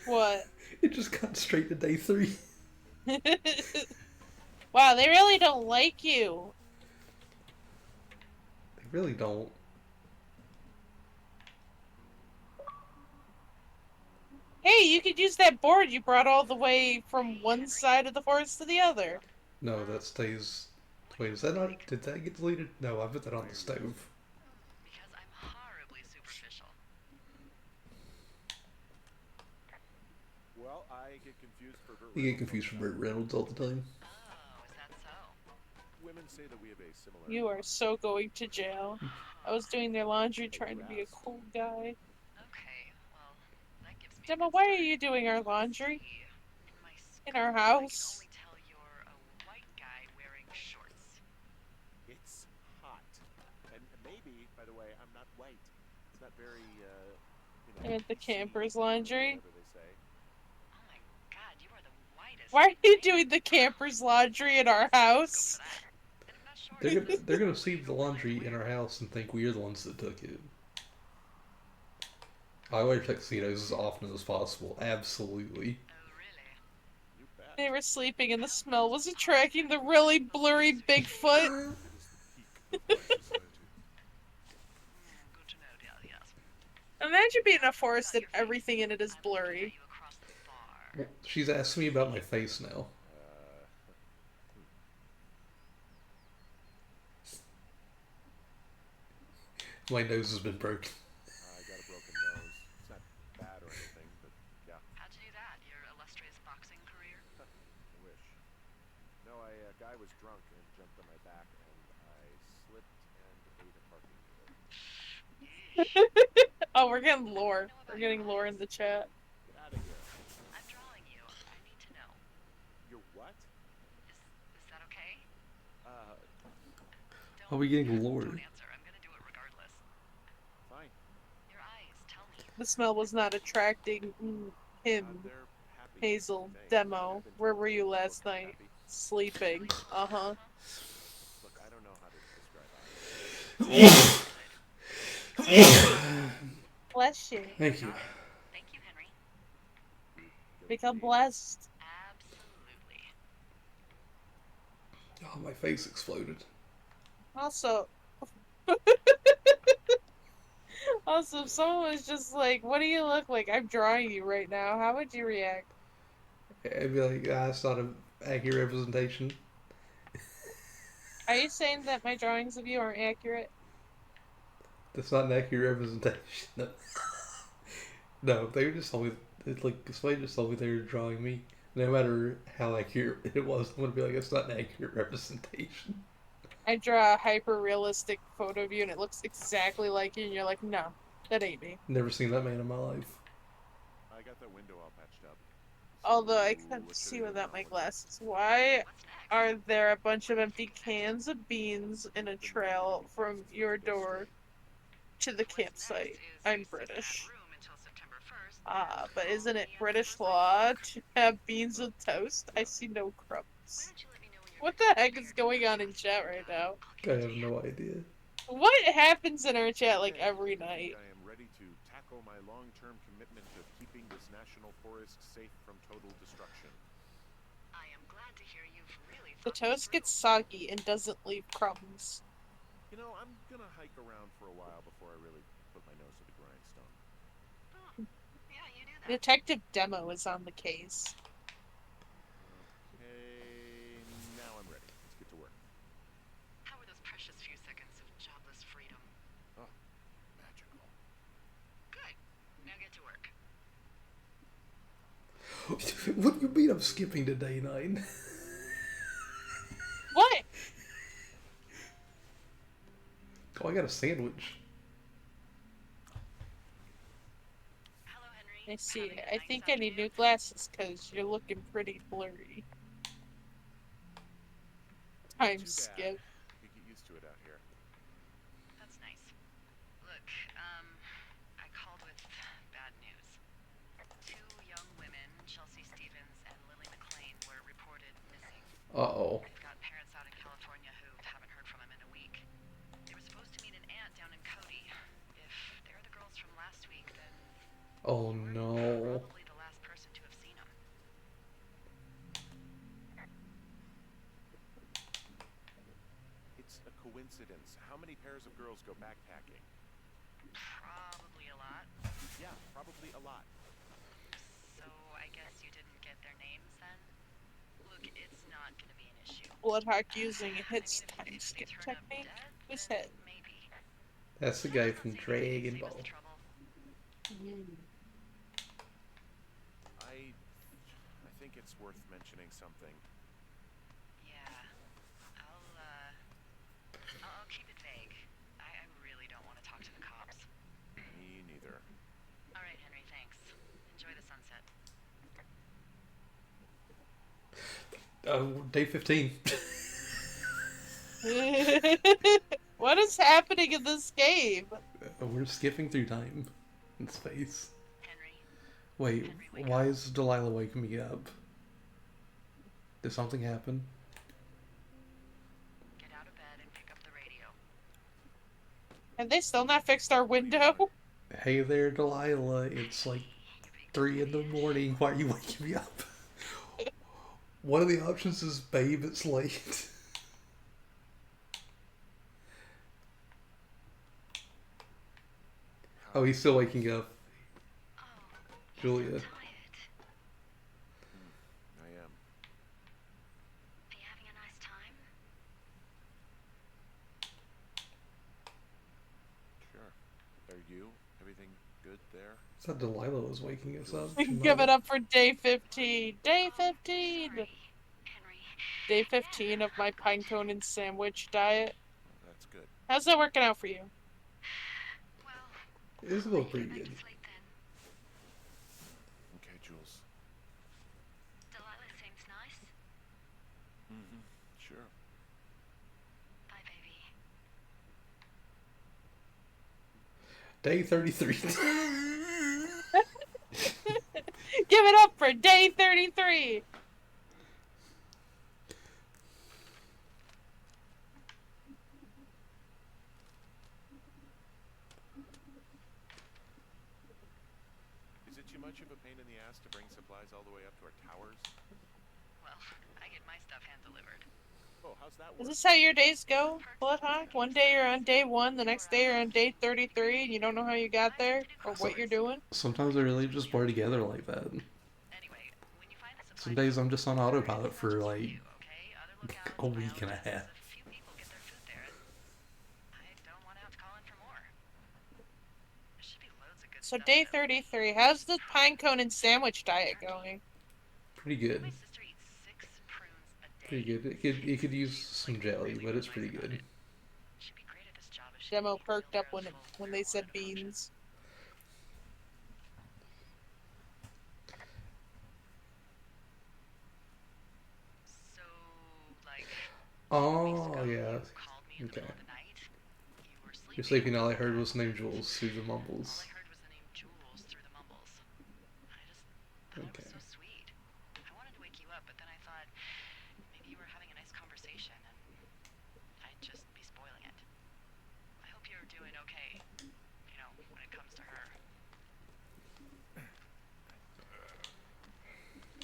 What? It just got straight to day 3. Wow, they really don't like you. They really don't. Hey, you could use that board you brought all the way from one side of the forest to the other. No, that stays. Wait, is that not? Did that get deleted? No, I put that on the stove. Because I'm horribly superficial. Well, I get confused for Burt You get Reynolds all confused the for time. Burt Reynolds all the time. Oh, is that so? Women say that we have a similar You are so going to jail. I was doing their laundry Glad trying you to be a asked. cool guy. Okay, well, that gives me a Gemma, good why are start. you doing our Let's laundry? see. In my In our scope, I can house? only tell you're a white guy wearing shorts. It's hot. And maybe, by the way, I'm not white. It's not very, And the PC, camper's or laundry? whatever they say. Oh my god, you are the whitest Why are you thing. doing the camper's laundry in our Let's see the scope house? for that. And if not They're shorts, gonna then they're gonna see what the uniform are you laundry in our wearing? house and think we're the ones that took it. I wear tuxedos as often as possible. Absolutely. Oh, really? You bet. They were sleeping and the Well, smell was it's possible attracting that the the really rest of the blurry forest is Bigfoot. shady. It is the peak of my society. Good to know, dear, yes. Imagine being in Now a tell me forest about and your everything face. in it is I'm looking at blurry. you across the bar. Well, she's asking me about my face now. Uh, My nose has been broken. I got a broken nose. It's not bad or anything, but yeah, How'd you do that? Your illustrious boxing career? I wish. No, a guy was drunk and jumped on my back, and I slipped and ate a parking meter. Yeesh. Oh, we're getting I want to lore. know We're about your getting lore in eyes. the chat. Get out of here. I'm drawing you. I need to know. You're what? Is that okay? Uh, Are Don't we getting don't lore? answer. I'm gonna do it regardless. fine. Your eyes, tell me. The smell was not attracting him. They're happy, I Hazel, think. I mean, I've demo. been Where told were they you look last night? happy. Sleeping. Uh huh. Look, I don't know how to describe eyes. Good. Bless you. Thank you. Got it. Thank you, Henry. You give it to Become me? blessed. Absolutely. Oh, my face exploded. Also, also, if someone was just like, "What do you look like? I'm drawing you right now." How would you react? I'd be like, ah, it's not an accurate representation. Are you saying that my drawings of you aren't accurate? That's not an accurate representation. No, no, they just told me. It's like somebody just told me they were drawing me. No matter how accurate it was, I'm gonna be like, it's not an accurate representation. I draw a hyper realistic photo of you and it looks exactly like you, and you're like, "No, that ain't me." Never seen that man in my life. I got that window all patched up. So, Although I couldn't what should I see do without now? my What next? glasses. Why What's next? are there a bunch of empty cans of beans in a I've been wanting to trail meet you from since I was your a guest door student. to the What's campsite? next is I'm you sit in that British. room until September 1st, then Ah, but call isn't it me and British discuss our law work. to have beans Huh? with toast? I Yeah. see no Why crumbs. don't you let me know when you're What ready the to heck prepare is your going on in draft, chat and right now? I'll I give it to have you. no idea. What happens in our chat like Okay, every I think night? I am ready to tackle my long-term commitment of keeping this national forest safe from total destruction. I am glad to hear you've really The thought this toast through. gets soggy and doesn't leave crumbs. You know, I'm gonna hike around for a while before I really put my nose to the grindstone. Oh, yeah, you do that. Detective Demo is on the case. Okay, now I'm ready. Let's get to work. How were those precious few seconds of jobless freedom? Oh, magical. Good. Now get to work. What do you mean I'm skipping to day 9? What? Oh, I got a sandwich. Hello, Henry. I see. Having a I nice think I need new afternoon? glasses because you're looking pretty blurry. Time Too bad. skip. I could get used to it out here. That's nice. Look, I called with bad news. Two young women, Chelsea Stevens and Lily McLean, were reported missing. Uh oh. I've got parents out in California who haven't heard from them in a week. They were supposed to meet an aunt down in Cody. If they're the girls from last week, then Oh you're no. probably the last person coincidence. How many pairs of girls go backpacking? Probably a lot. Yeah, probably a lot. So I guess you didn't get their names then? Look, it's not gonna be an issue. Bloodhawk using I hits mean, time if they skip turn up technique. dead, Who's then hit? maybe. That's the That guy doesn't from seem like they'd Dragon save us the Ball. trouble. I think it's worth mentioning something. Yeah. I'll keep it vague. I really don't want to talk to the cops. Me neither. All right, Henry, thanks. Enjoy the sunset. Day 15. What is happening in this game? We're skipping through time and space. Henry, Wait, Henry, wake why up. is Delilah waking me up? Did something happen? Get out of bed and pick up the radio. Have they still not fixed our window? Hey there, Delilah. It's like You big 3 in the fish. morning. Why are you waking me up? One of the options is, babe, it's late. Oh, he's still waking up. Oh, Julia. you're so tired. I am. Are you having a nice time? Sure. Are you? Everything good there? I thought Delilah was waking us up. Give it up for day 15. Day 15! Sorry, Henry. Day 15 of my pinecone and sandwich diet. Well, that's good. How's that working out for you? Well, It's I'll still let you pretty get back good. to sleep then. Okay, Jules. Delilah seems nice. Mm-hmm. Sure. Bye, baby. Day 33. Give it up for day 33! Is it too much of a pain in the ass to bring supplies all the way up to our towers? Well, I get my stuff hand-delivered. Oh, how's that Is work? this how your days go, Bloodhawk? One day you're on day 1, the next day you're on day 33, and you don't know how you got there? Or what you're doing? Sometimes I really just blur together like that. Anyway, when you find the Some supplies, days I'm just on autopilot it's not for just like you, okay? Other locales a week and a around half. a few people get their food there, and I don't want to have to call in for more. There should be loads of good So stuff, day though. 33, how's the pinecone and sandwich diet going? Pretty My good. sister eats 6 prunes a day. Pretty good. It could use some jelly, but it's pretty good. She'd be great at this job if she Demo didn't need perked up wheelbarrows when full of they said marijuana to function. beans. So, like, Oh yeah. you called me in the Okay. middle of the night. You were sleeping. You're sleeping. All I heard was name Jules through the mumbles. All I heard was the name Jules through the mumbles. I just thought it Okay. was so sweet. I wanted to wake you up, but then I thought maybe you were having a nice conversation and I'd just be spoiling it. I hope you're doing okay, you know, when it comes to her.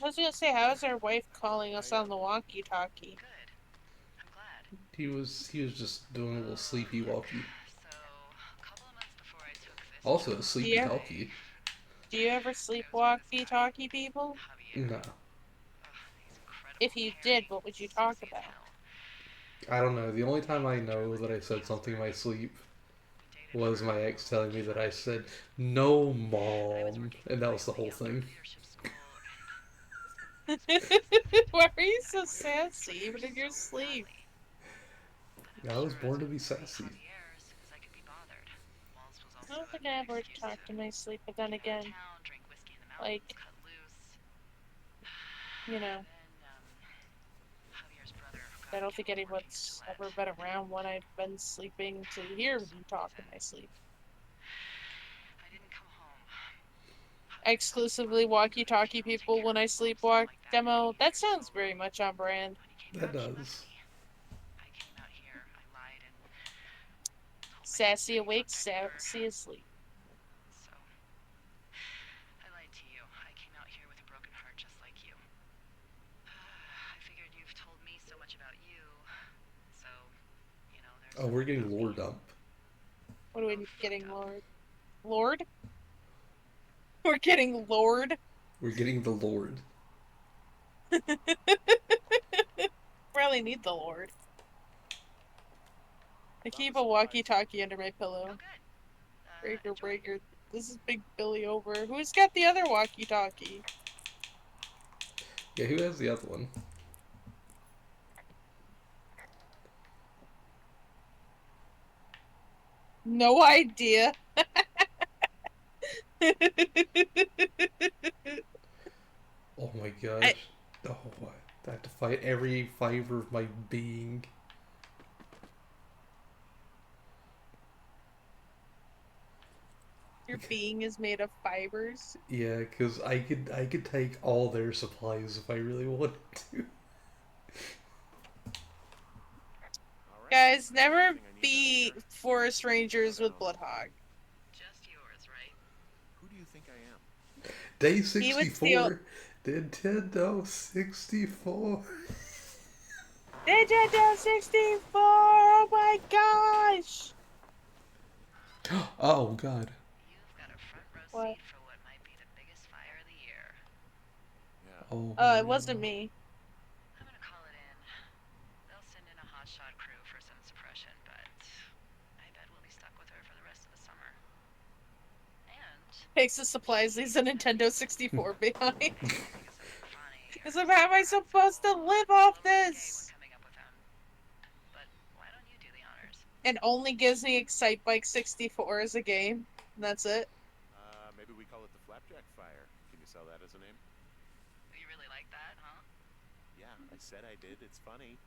I was gonna say, how's our wife calling us on the walkie-talkie? Good. I'm glad. He was just doing a little sleepy walkie. So, a couple of months before I took this Also a job, sleepy Yeah. talkie. Do you ever sleep walkie-talkie people? Javier. No. Ugh, he's incredible, If you caring, did, what would you talk sexy as about? hell. I don't know. The only time I know that I said something in my sleep We dated was for my ex telling me that I said, "No, I was mom," working and that was the for whole Yale thing. leadership school, Why are you so sassy, even in your so sleep? badly. But I I'm was sure born to I'd be marry sassy. Javier as soon as I could be bothered. Walls was I also don't a think good I ever excuse talked to in my sleep, but then get out of again, town, drink whiskey in the like, mountains, cut loose. you know, Then, Javier's brother got I don't think killed working at anyone's Gillette. ever been around when I've been sleeping to hear me talk in my sleep. I didn't come home. I exclusively walkie-talkie people when I sleepwalk. Demo, that sounds very much on brand. When he came That back, he left does. me. I came out here, I lied and told my Sassy sister he awake, fucked my neighbor. sassy asleep. So, I lied to you. I came out here with a broken heart just like you. I figured you've told me so much about you, so, you know, Oh, we're getting lore dump. What are we getting, Lord? Lord? We're getting Lord? We're getting the Lord. Really need the Lord. I Found keep the a supplies. walkie-talkie under my Oh, pillow. good. Breaker, Enjoy. breaker. This is Big Billy over. Who's got the other walkie-talkie? Yeah, who has the other one? No idea. Oh my I, gosh. Oh, I have to fight every fiber of my being. your being is made of fibers. Yeah, because I could take all their supplies if I really wanted to. All right. Guys, I got never everything I need down be here. forest Now rangers with down. Bloodhog. Just yours, right? Who do you think I am? Day He would steal 64. Nintendo 64. Nintendo 64! Oh my gosh! Oh god. You've got a front row What? seat for what might be the biggest fire of the year. Yeah. Oh It wasn't no. me. I'm gonna call it in. They'll send in a hotshot crew for some suppression, but I bet we'll be stuck with her for the rest of the summer. And Takes the supplies, leaves a Nintendo 64 behind. think of something funny. Because how am I supposed to live off this? Coming up with them. But why don't you do the honors? And only gives me Excite Bike 64 as a game. And that's it. Maybe we call it the Flapjack Fire. Can you sell that as a name? You really like that, huh? Yeah, I said I did. It's funny.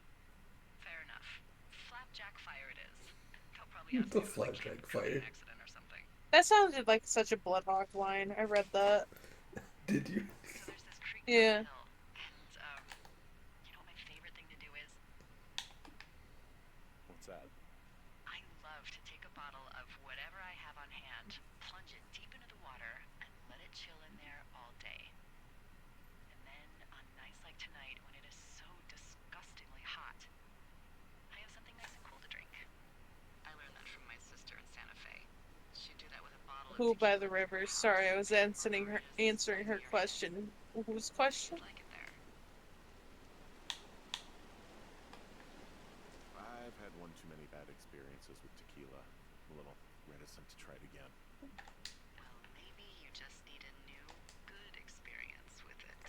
Fair enough. Flapjack fire it is. They'll probably ask The me if my kid flapjack was in fire. an accident or something. That sounded like such a Bloodhawk line. I read that. Did you? So there's this creek down Yeah. the hill, and you know what my favorite thing to do is? What's that? I love to take a bottle of whatever I have on hand, plunge it deep into the water, and let it chill in there all day. And then on nights like tonight, when it is so disgustingly hot, I have something nice and cool to drink. I learned that from my sister in Santa Fe. She'd do that with a bottle of Who by tequila the in her river? house. Sorry, I was answering her Margaritas question. Whose question? like it there. I've had one too many bad experiences with tequila. I'm a little reticent to try it again. Well, maybe you just need a new, good experience with it.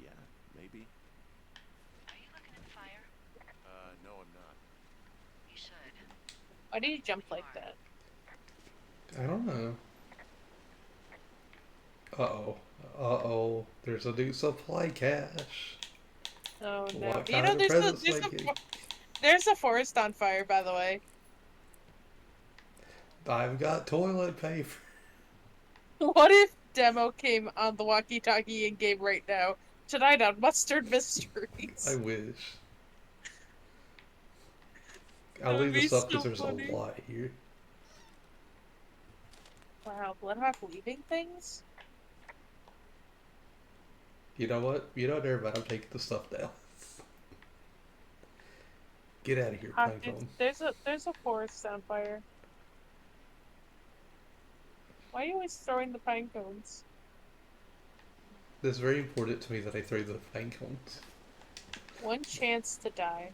Yeah, maybe. Are you looking at fire? No, I'm not. You should. Why do you jump You like are. that? I don't know. Uh-oh. Uh-oh. There's a new supply cache. Oh no! What You know, kind of presents am I getting? there's a forest on fire, by the way. I've got toilet paper. What if Demo came on the walkie-talkie in game right now? Tonight on Mustard I Mysteries. wish. That I'll would leave be this up because so there's a funny. lot here. Wow, Bloodhawk leaving things? You know what? You know what, everybody? I'm taking the stuff down. Get out of here, Pinecone. There's a forest on fire. Why are you always throwing the pine cones? It's very important to me that I throw the Pinecones. One chance to die.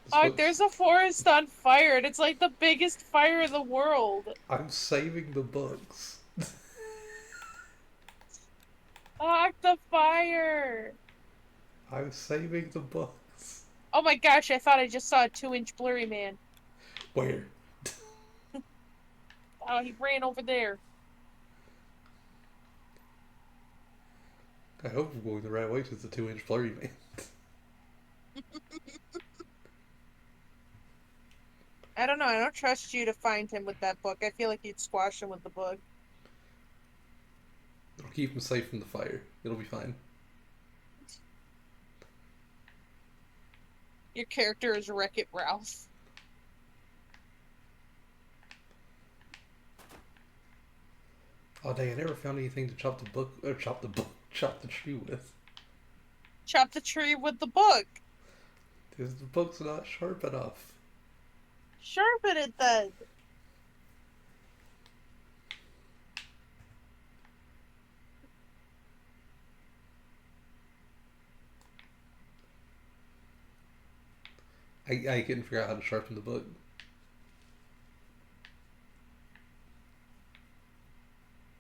This Oh, book's... there's a forest on fire, and it's like the biggest fire in the world. I'm saving the books. Fuck the fire! I'm saving the books. Oh my gosh, I thought I just saw a 2-inch blurry man. Where? Oh, he ran over there. I hope I'm going the right way to the 2-inch blurry man. I don't know, I don't trust you to find him with that book. I feel like you'd squash him with the book. It'll keep him safe from the fire. It'll be fine. Your character is Wreck-It Ralph. Oh dang, I never found anything to chop the book, or chop the tree with. Chop the tree with the book. Because the book's not sharp enough. Sharpen it then. I couldn't figure out how to sharpen the book.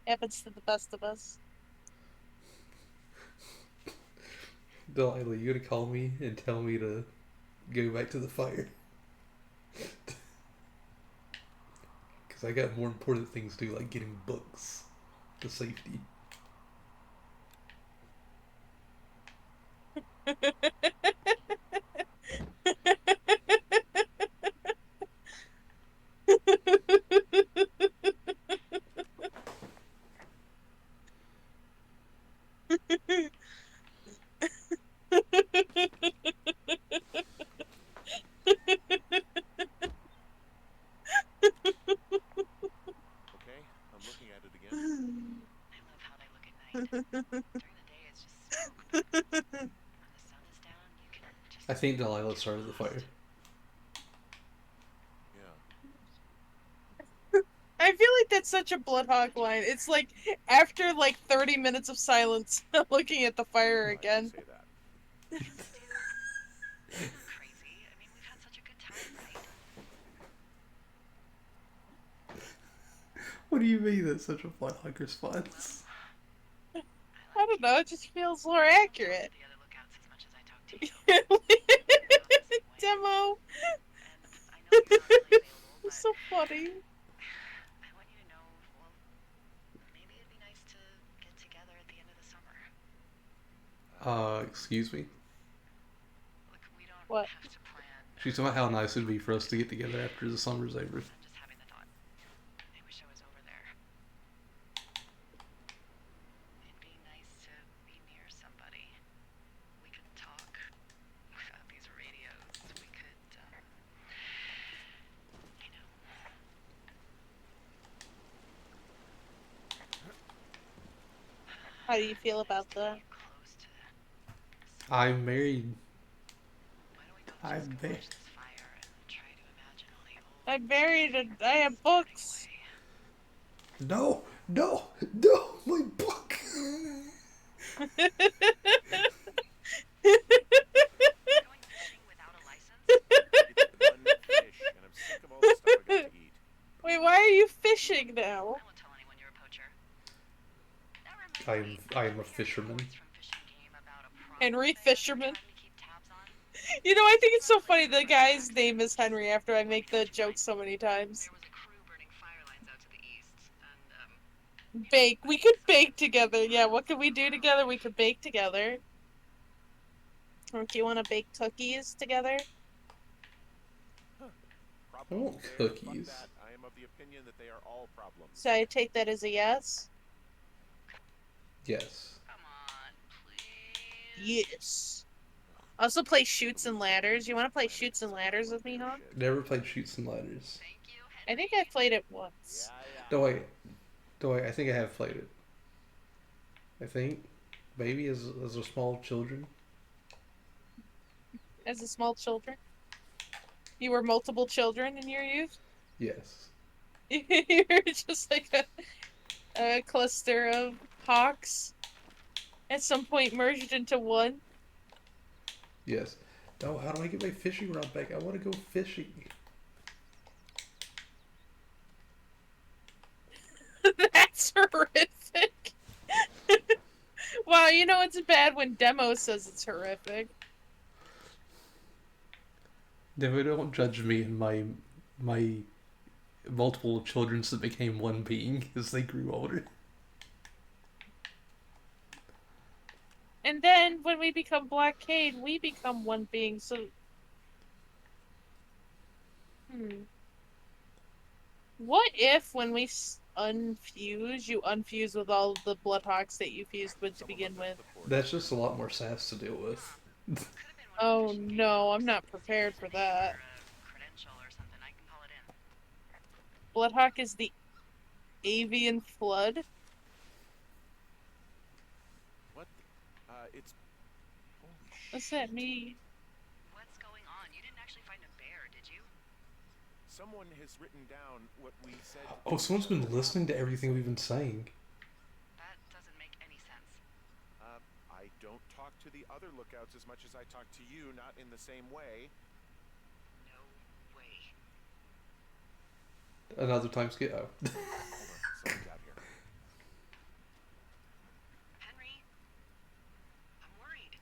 Happens to the best of us. Delilah, you gonna call me and tell me to go back to the fire? Because I got more important things to do, like getting books to safety. Okay, I'm looking at it again. I love how they look at night. During the day, it's just smoke, but when the sun is down, you can just. I think Delilah started the fire. Yeah. I feel like that's such a Bloodhawk line. It's like after like 30 minutes of silence, looking at the fire Why do you again. say that? I didn't do that. Don't go crazy. I mean, we've had such a good time, right? What do you mean that's such a Bloodhawk response? I I don't know, it just feels more accurate. the other lookouts as much as I talk to you. I feel the same way. Demo. And I know you're not really available, but So funny. I want you to know, well, maybe it'd be nice to get together at the end of the summer. Excuse me? Look, we don't What? have to plan. She's talking about how nice it'd be for us to get together after the summer's over. I'm just having the thought. I wish I was over there. It'd be nice to be near somebody. We could talk without these radios. We could, you know. How do you feel about that? Close to. I'm married. Why don't we both I'm just go married. watch this fire and try to imagine all the old. I'm married and I have books. No! No! No! My book! Going fishing without a license? It's one fish, and I'm sick of all the stuff I got to eat. Wait, why are you fishing now? I won't tell anyone you're a poacher. That reminds me, I am a hear fisherman. reports from Fishing Game about a problem Henry they're Fisherman. trying to keep tabs on. You know, I think it's so funny the guy's name is Henry after I make the joke so many times. There was a crew burning fire lines out to the east, and Bake. We could bake together. Yeah, what could we do together? We could bake together. Or do you want to bake cookies together? Problem want there, fuck cookies. that. I am of the opinion that they are all problems. So I take that as a yes? Yes. come on, please. Yes. Also play Shoots and Ladders. You want to play Shoots and Ladders with me, huh? Never played Shoots and Ladders. Thank you, I think Henry. I played it once. Yeah. No, wait. No, wait. I think I have played it. I think. Maybe as a small children. As a small children. You were multiple children in your youth? Yes. You were just like a cluster of hawks. At some point merged into one. Yes. No, how do I get my fishing rod back? I want to go fishing. That's horrific. Wow, you know it's bad when Demo says it's horrific. No, don't judge me and my multiple children that became one being as they grew older. And then when we become Blawkade, we become one being, so... What if when we unfuse, you unfuse with all the Bloodhawks that you fused with to begin with? That's just a lot more sass to deal with. Could have been one of Oh the fishing no, I'm games. not prepared for that. Or a credential or something. I can call it in. Bloodhawk is the avian flood. What? It's. Holy shit. What's that mean? What's going Someone has written down what we said. Oh, someone's been listening to everything we've been saying. That doesn't make any sense. I don't talk to the other lookouts as much as I talk to you, not in the same way. No way. Another time skip. Oh. Hold on, someone's out here. Henry, I'm worried.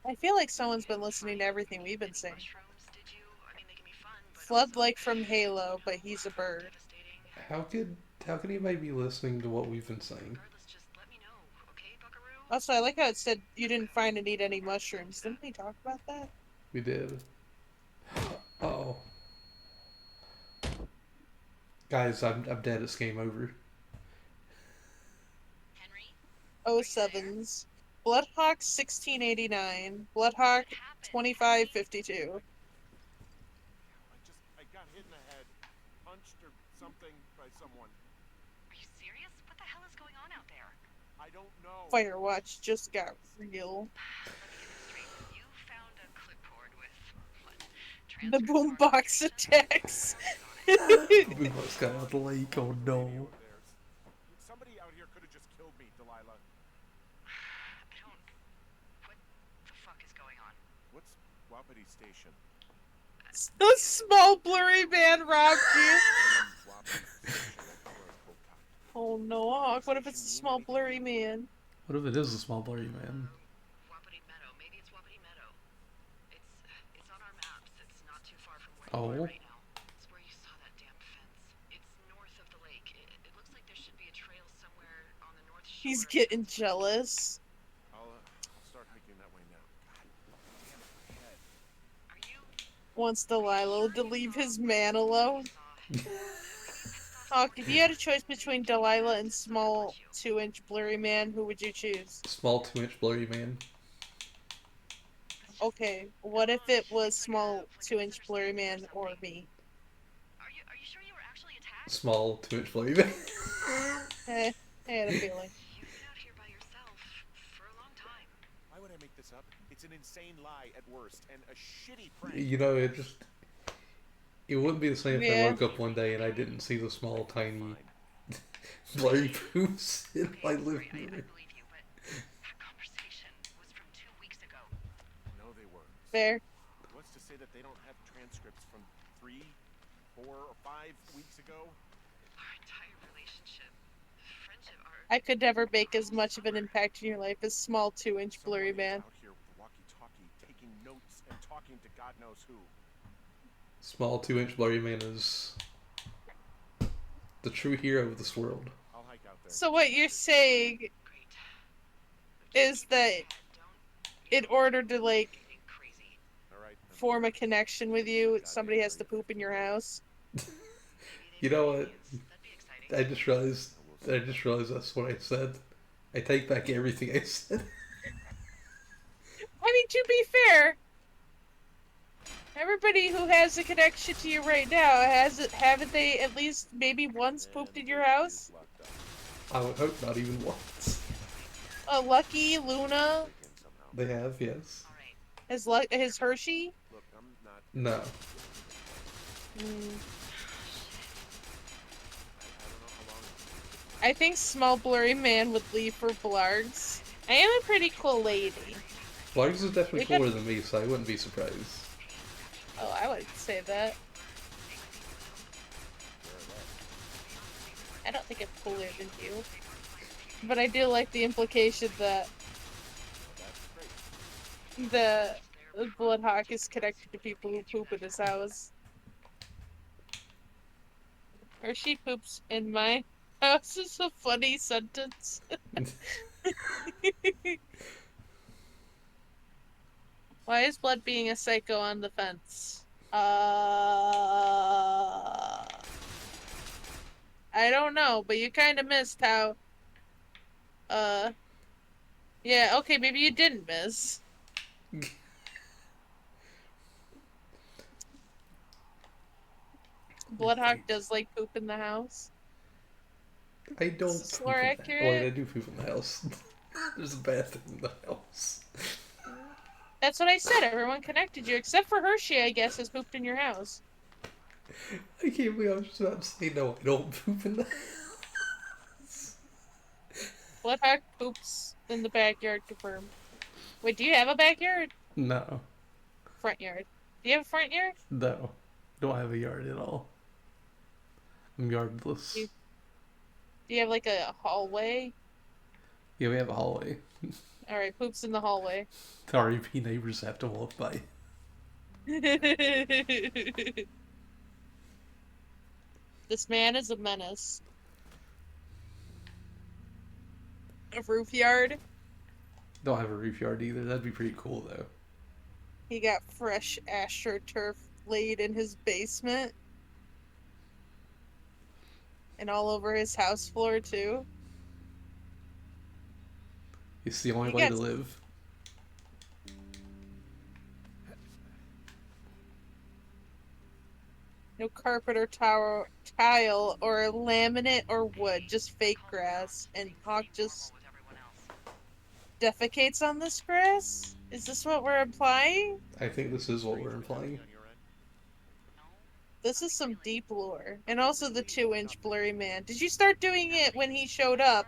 I feel like someone's been listening to everything we've been Any saying. mushrooms, did you? I mean, they can be fun, but Flood also, like from Halo, but he's a bird. devastating. How could anybody be listening to what we've been saying? Regardless, just let me know, okay, Buckaroo? Also, I like how it said you didn't find and eat any mushrooms. Didn't we talk about that? We did. Uh-oh. Guys, I'm dead. It's game over. Henry, 07s. Bloodhawk 1689. Bloodhawk 2552. I got hit in the head, punched or something by someone. are you serious? What the hell is going on out there? I don't know. Firewatch just got real. Let me get this straight. You found a clipboard with what? The boombox attacks. We must got out the lake. Oh no. Somebody out here could have just killed me, Delilah. I don't. What the fuck is going on? What's Wapiti Station? The small blurry man robbed you. Oh no, Hawk. What if it's a small blurry man? What if it is a small blurry man? Wapiti Meadow. Maybe it's Wapiti Meadow. It's on our maps. It's not too far from where you are right now. It's where you saw that damn fence. It's north of the lake. It looks like there should be a trail somewhere on the north shore. He's getting jealous. I'll start hiking that way now. God damn it, my head. Are you Wants Delilah to leave his man alone. Hawk, if you had a choice between Delilah and small 2-inch blurry man, who would you choose? Small 2-inch blurry man. Okay, what if it was small 2-inch blurry man or me? Are you sure you were actually attacked? Small 2-inch blurry man. I had a feeling. You've been out here by yourself for a long time. Why would I make this up? It's an insane lie at worst and a shitty prank. You know, it wouldn't be the same if Yeah. I woke up one day and I didn't see the small, tiny, blurry poops in my living I room. believe you, but that conversation was from 2 weeks ago. No, they weren't. Fair. What's to say that they don't have transcripts from 3, 4, or 5 weeks ago? Our entire relationship, friendship, our I could never make as much of an impact in your life as small 2-inch blurry Someone is man. out here with a walkie-talkie, taking notes and talking to God knows who. Small 2-inch blurry man is the true hero of this world. I'll hike out there. So what you're saying great. is that in order to, like, Anything crazy. All right. form a connection with you, somebody has to poop in your house? You know what? That'd be exciting. I just realized that's what I said. I take back everything I said. I mean, to be fair, everybody who has a connection to you right now haven't they at least maybe once pooped in your house? I would hope not even once. Lucky, Luna, They have, yes. his Hershey. Look, I'm not. No. I think small blurry man would leave for Blargs. I am a pretty cool lady. Blargs is definitely We could- cooler than me, so I wouldn't be surprised. Oh, I wouldn't say that. I don't think I'm cooler than you. But I do like the implication that the Bloodhawk is connected to people who poop in his house. Or she poops in my house is a funny sentence. Why is Blood being a psycho on the fence? I don't know, but you kind of missed how, yeah, okay, maybe you didn't miss. Bloodhawk does like poop in the house. I don't Is this poop more in accurate? the house. Wait, I do poop in the house. There's a bathroom in the house. That's what I said. Everyone connected you, except for Hershey, I guess, has pooped in your house. I can't believe I was just about to say no, I don't poop in the Bloodhawk poops in the backyard, confirmed. Wait, do you have a backyard? No. Front yard. Do you have a front yard? No. Don't have a yard at all. I'm yardless. Do you have like a hallway? Yeah, we have a hallway. Alright, poops in the hallway. The REP neighbors have to walk by. This man is a menace. A roof yard. Don't have a roof yard either. That'd be pretty cool though. He got fresh astroturf laid in his basement. And all over his house floor too. It's the only He way got- to live. No carpet or tile or laminate or wood, just fake grass. And Hawk just defecates on this grass? Is this what we're implying? I think this is what we're implying. This is some deep lore. And also the 2-inch blurry man. Did you start doing it when he showed up?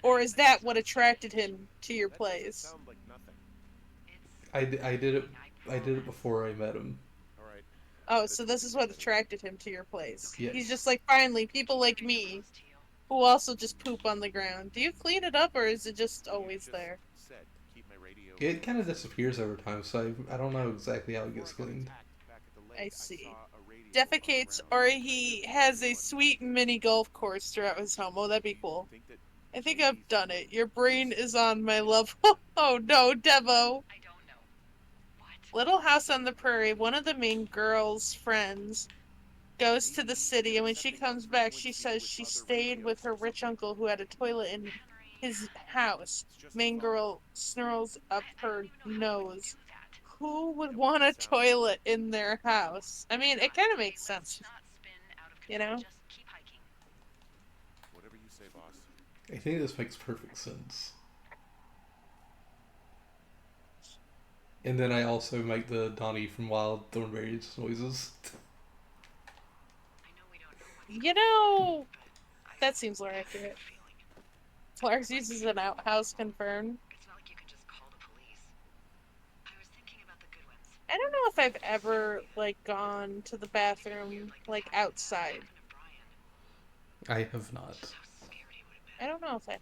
Or is that what attracted him to your place? I did it before I met him. Oh, so this is what attracted him to your place. Yes. He's just like, finally, people like me, who also just poop on the ground. Do you clean it up, or is it just always there? It kind of disappears over time, so I don't know exactly how it gets cleaned. I see. Defecates, or he has a sweet mini golf course throughout his home. Oh, that'd be cool. I think I've done it. Your brain is on my level. Oh no, Devo. Little House on the Prairie, one of the main girl's friends goes to the city, and when she comes back, she says she stayed with her rich uncle who had a toilet in his house. Main girl snarls up her nose. Who would want a toilet in their house? I mean, it kind of makes sense. You know? Whatever you say, boss. I think this makes perfect sense. And then I also make the Donnie from Wild Thornberries noises. You know, that seems more accurate. Clark's uses an outhouse, confirmed. It's not like you can just call the police. I was thinking about the good ones. I don't know if I've ever, like, gone to the bathroom, like, outside. I have not. I don't know if I have.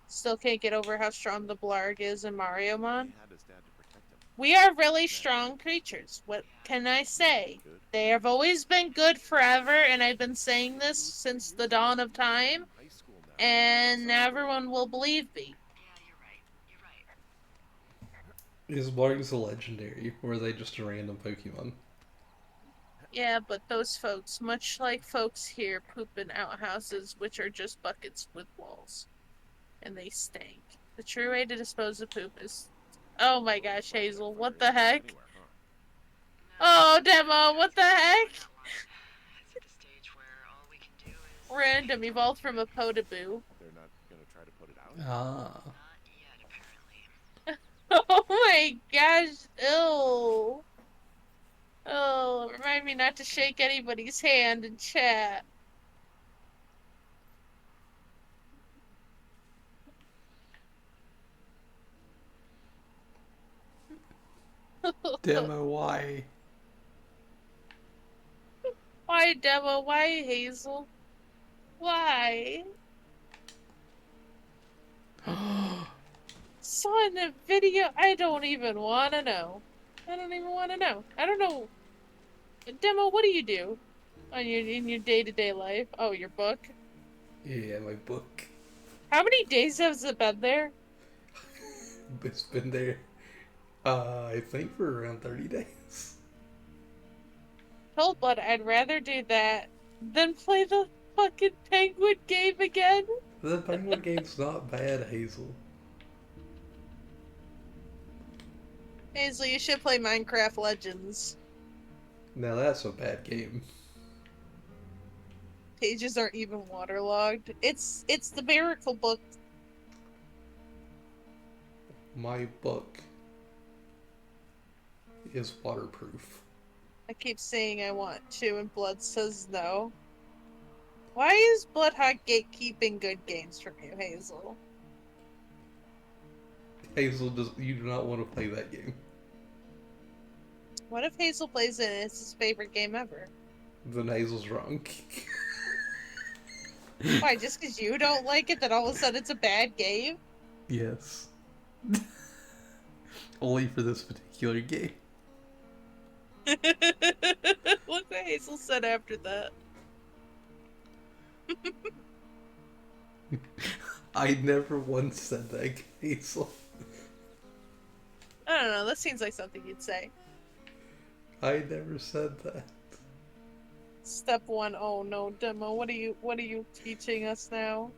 Still can't get over how strong the Blarg is in Mario Mon. He had his dad to protect him. We are really strong creatures. What can I say? Good. They have always been good forever, and I've been saying this since the dawn of time, High school now. and everyone will believe me. Yeah, you're right. You're right. Is Blargs a legendary, or are they just a random Pokemon? Yeah, but those folks, much like folks here, poop in outhouses, which are just buckets with walls. And they stink. The true way to dispose of poop is... Oh my gosh, Hazel, what the heck? Anywhere, huh? Oh, Demo, what the heck? It's at the stage where all we can do is Random, evolved from a Potaboo. They're not gonna try to put it out. Ah. not yet, apparently. Oh my gosh, ew. Oh, remind me not to shake anybody's hand in chat. Demo, why? Why, Demo? Why, Hazel? Why? Saw in the video. I don't even want to know. I don't even want to know. I don't know. Demo, what do you do on in your day-to-day life? Oh, your book. Yeah, my book. How many days has it been there? It's been there, I think for around 30 days. Cold blood. I'd rather do that than play the fucking penguin game again. The Penguin game's not bad, Hazel. Hazel, you should play Minecraft Legends. Now that's a bad game. Pages aren't even waterlogged. It's the miracle book. My book is waterproof. I keep saying I want to, and Blood says no. Why is Bloodhawk gatekeeping good games from you, Hazel? Hazel, you do not want to play that game. What if Hazel plays it and it's his favorite game ever? Then Hazel's wrong. Why, just because you don't like it, that all of a sudden it's a bad game? Yes. Only for this particular game. Look what Hazel said after that. I never once said that, Hazel. I don't know, that seems like something you'd say. I never said that. Step 1, oh no, Demo, what are you teaching us now?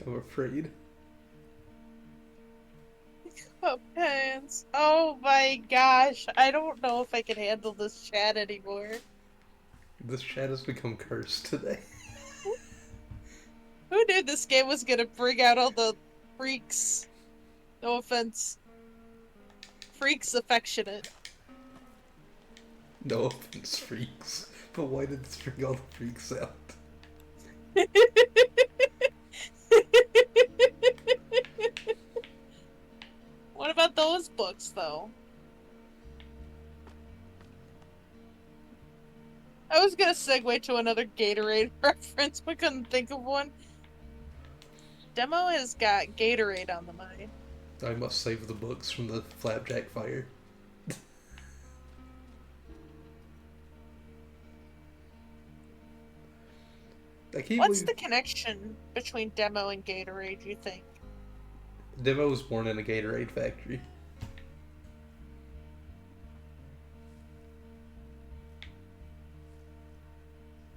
I'm afraid. Oh, pants. Oh my gosh, I don't know if I can handle this chat anymore. This chat has become cursed today. Who knew this game was gonna bring out all the freaks? No offense. Freaks affectionate. No offense, freaks. But why did this bring all the freaks out? What about those books, though? I was gonna segue to another Gatorade reference, but couldn't think of one. Demo has got Gatorade on the mind. I must save the books from the flapjack fire. What's the connection between Demo and Gatorade, you think? Demo was born in a Gatorade factory.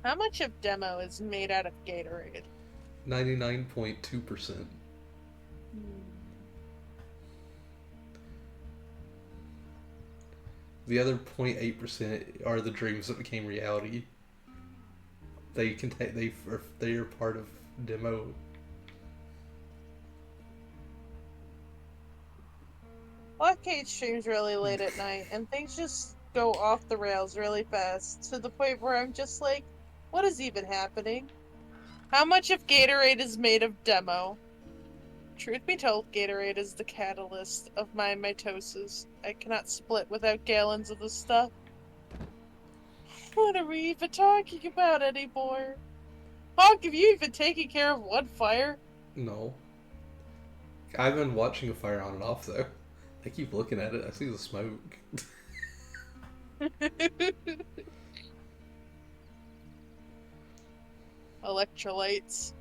How much of Demo is made out of Gatorade? 99.2%. The other 0.8% are the dreams that became reality. They are part of Demo. Blawkade streams really late at night, and things just go off the rails really fast, to the point where I'm just like, what is even happening? How much of Gatorade is made of Demo? Truth be told, Gatorade is the catalyst of my mitosis. I cannot split without gallons of the stuff. What are we even talking about anymore? Hawk, have you even taken care of one fire? No. I've been watching a fire on and off, though. I keep looking at it. I see the smoke. Electrolytes.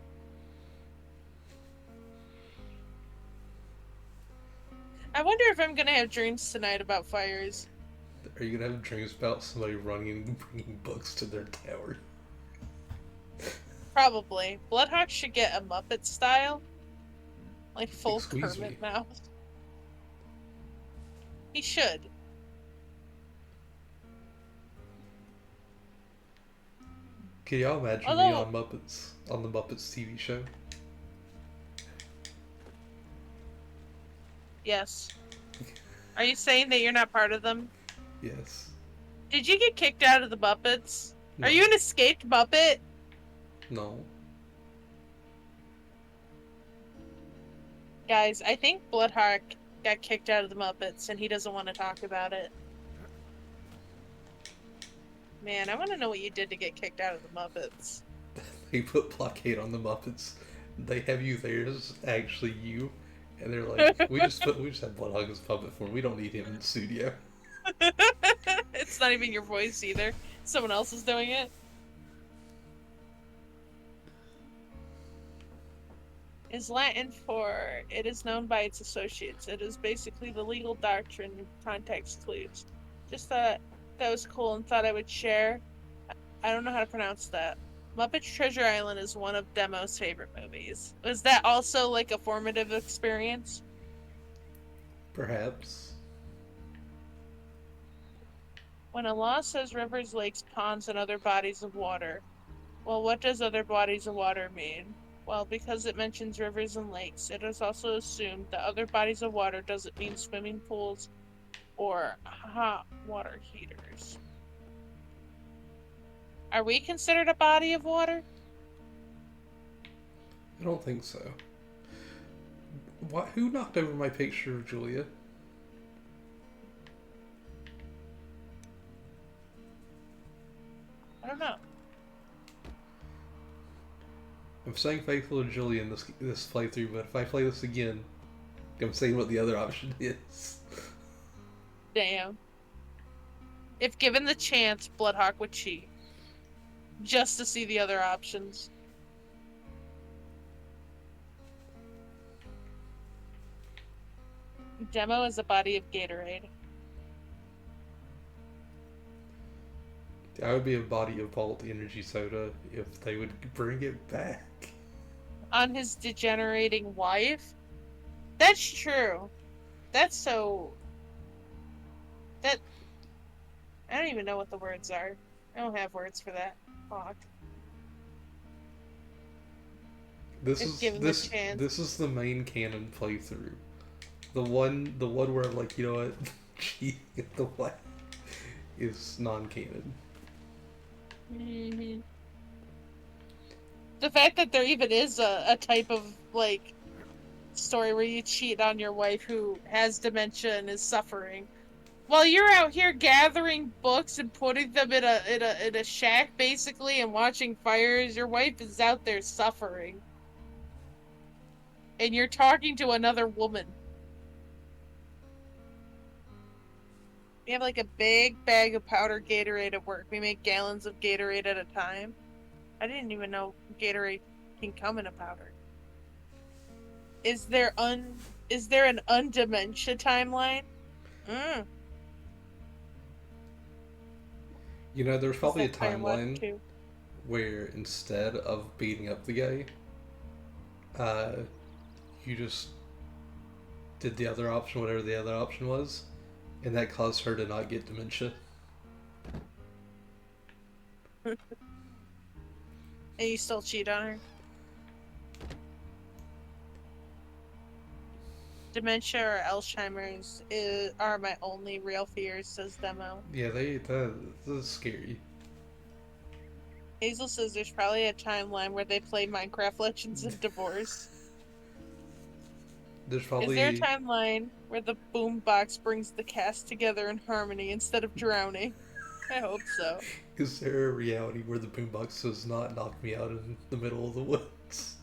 I wonder if I'm gonna have dreams tonight about fires. Are you gonna have dreams about somebody running and bringing books to their tower? Probably. Bloodhawk should get a Muppet style. Like full Excuse Kermit me. mouth. He should. Can y'all imagine me on Muppets, on the Muppets TV show? Yes. Are you saying that you're not part of them? Yes. Did you get kicked out of the Muppets? No. Are you an escaped Muppet? No. Guys, I think Bloodhawk got kicked out of the Muppets and he doesn't want to talk about it. Man, I want to know what you did to get kicked out of the Muppets. They put Blawkade on the Muppets. They have you there as actually you, and they're like, we just have Bloodhawk as puppet form. We don't need him in the studio. It's not even your voice either. Someone else is doing it. Is Latin for it is known by its associates. It is basically the legal doctrine of context clues. Just thought that was cool and thought I would share. I don't know how to pronounce that. Muppets Treasure Island is one of Demo's favorite movies. Was that also like a formative experience? Perhaps. When a law says rivers, lakes, ponds, and other bodies of water, well, what does other bodies of water mean? Well, because it mentions rivers and lakes, it is also assumed that other bodies of water doesn't mean swimming pools or hot water heaters. Are we considered a body of water? I don't think so. What? Who knocked over my picture of Julia? I don't know. I'm staying faithful to Julia in this playthrough, but if I play this again, I'm saying what the other option is. Damn. If given the chance, Bloodhawk would cheat. Just to see the other options. Demo is a body of Gatorade. I would be a body of Vault Energy Soda if they would bring it back. On his degenerating wife? That's true. That's so... That... I don't even know what the words are. I don't have words for that. Fuck. This If is given the chance. this is the main canon playthrough. The one where I'm like, you know what, cheating at the wife is non-canon. Mm-hmm. The fact that there even is a type of, like, story where you cheat on your wife who has dementia and is suffering. While you're out here gathering books and putting them in a shack, basically, and watching fires, your wife is out there suffering. And you're talking to another woman. We have, like, a big bag of powder Gatorade at work. We make gallons of Gatorade at a time. I didn't even know Gatorade can come in a powder. Is there an undementia timeline? You know, there's probably a Is that Firewatch timeline too? where instead of beating up the guy, you just did the other option, whatever the other option was, and that caused her to not get dementia. And you still cheat on her? Dementia or Alzheimer's are my only real fears, says Demo. Yeah, that's scary. Hazel says there's probably a timeline where they play Minecraft Legends of Divorce. There's probably... Is there a timeline where the boombox brings the cast together in harmony instead of drowning? I hope so. Is there a reality where the boombox does not knock me out in the middle of the woods?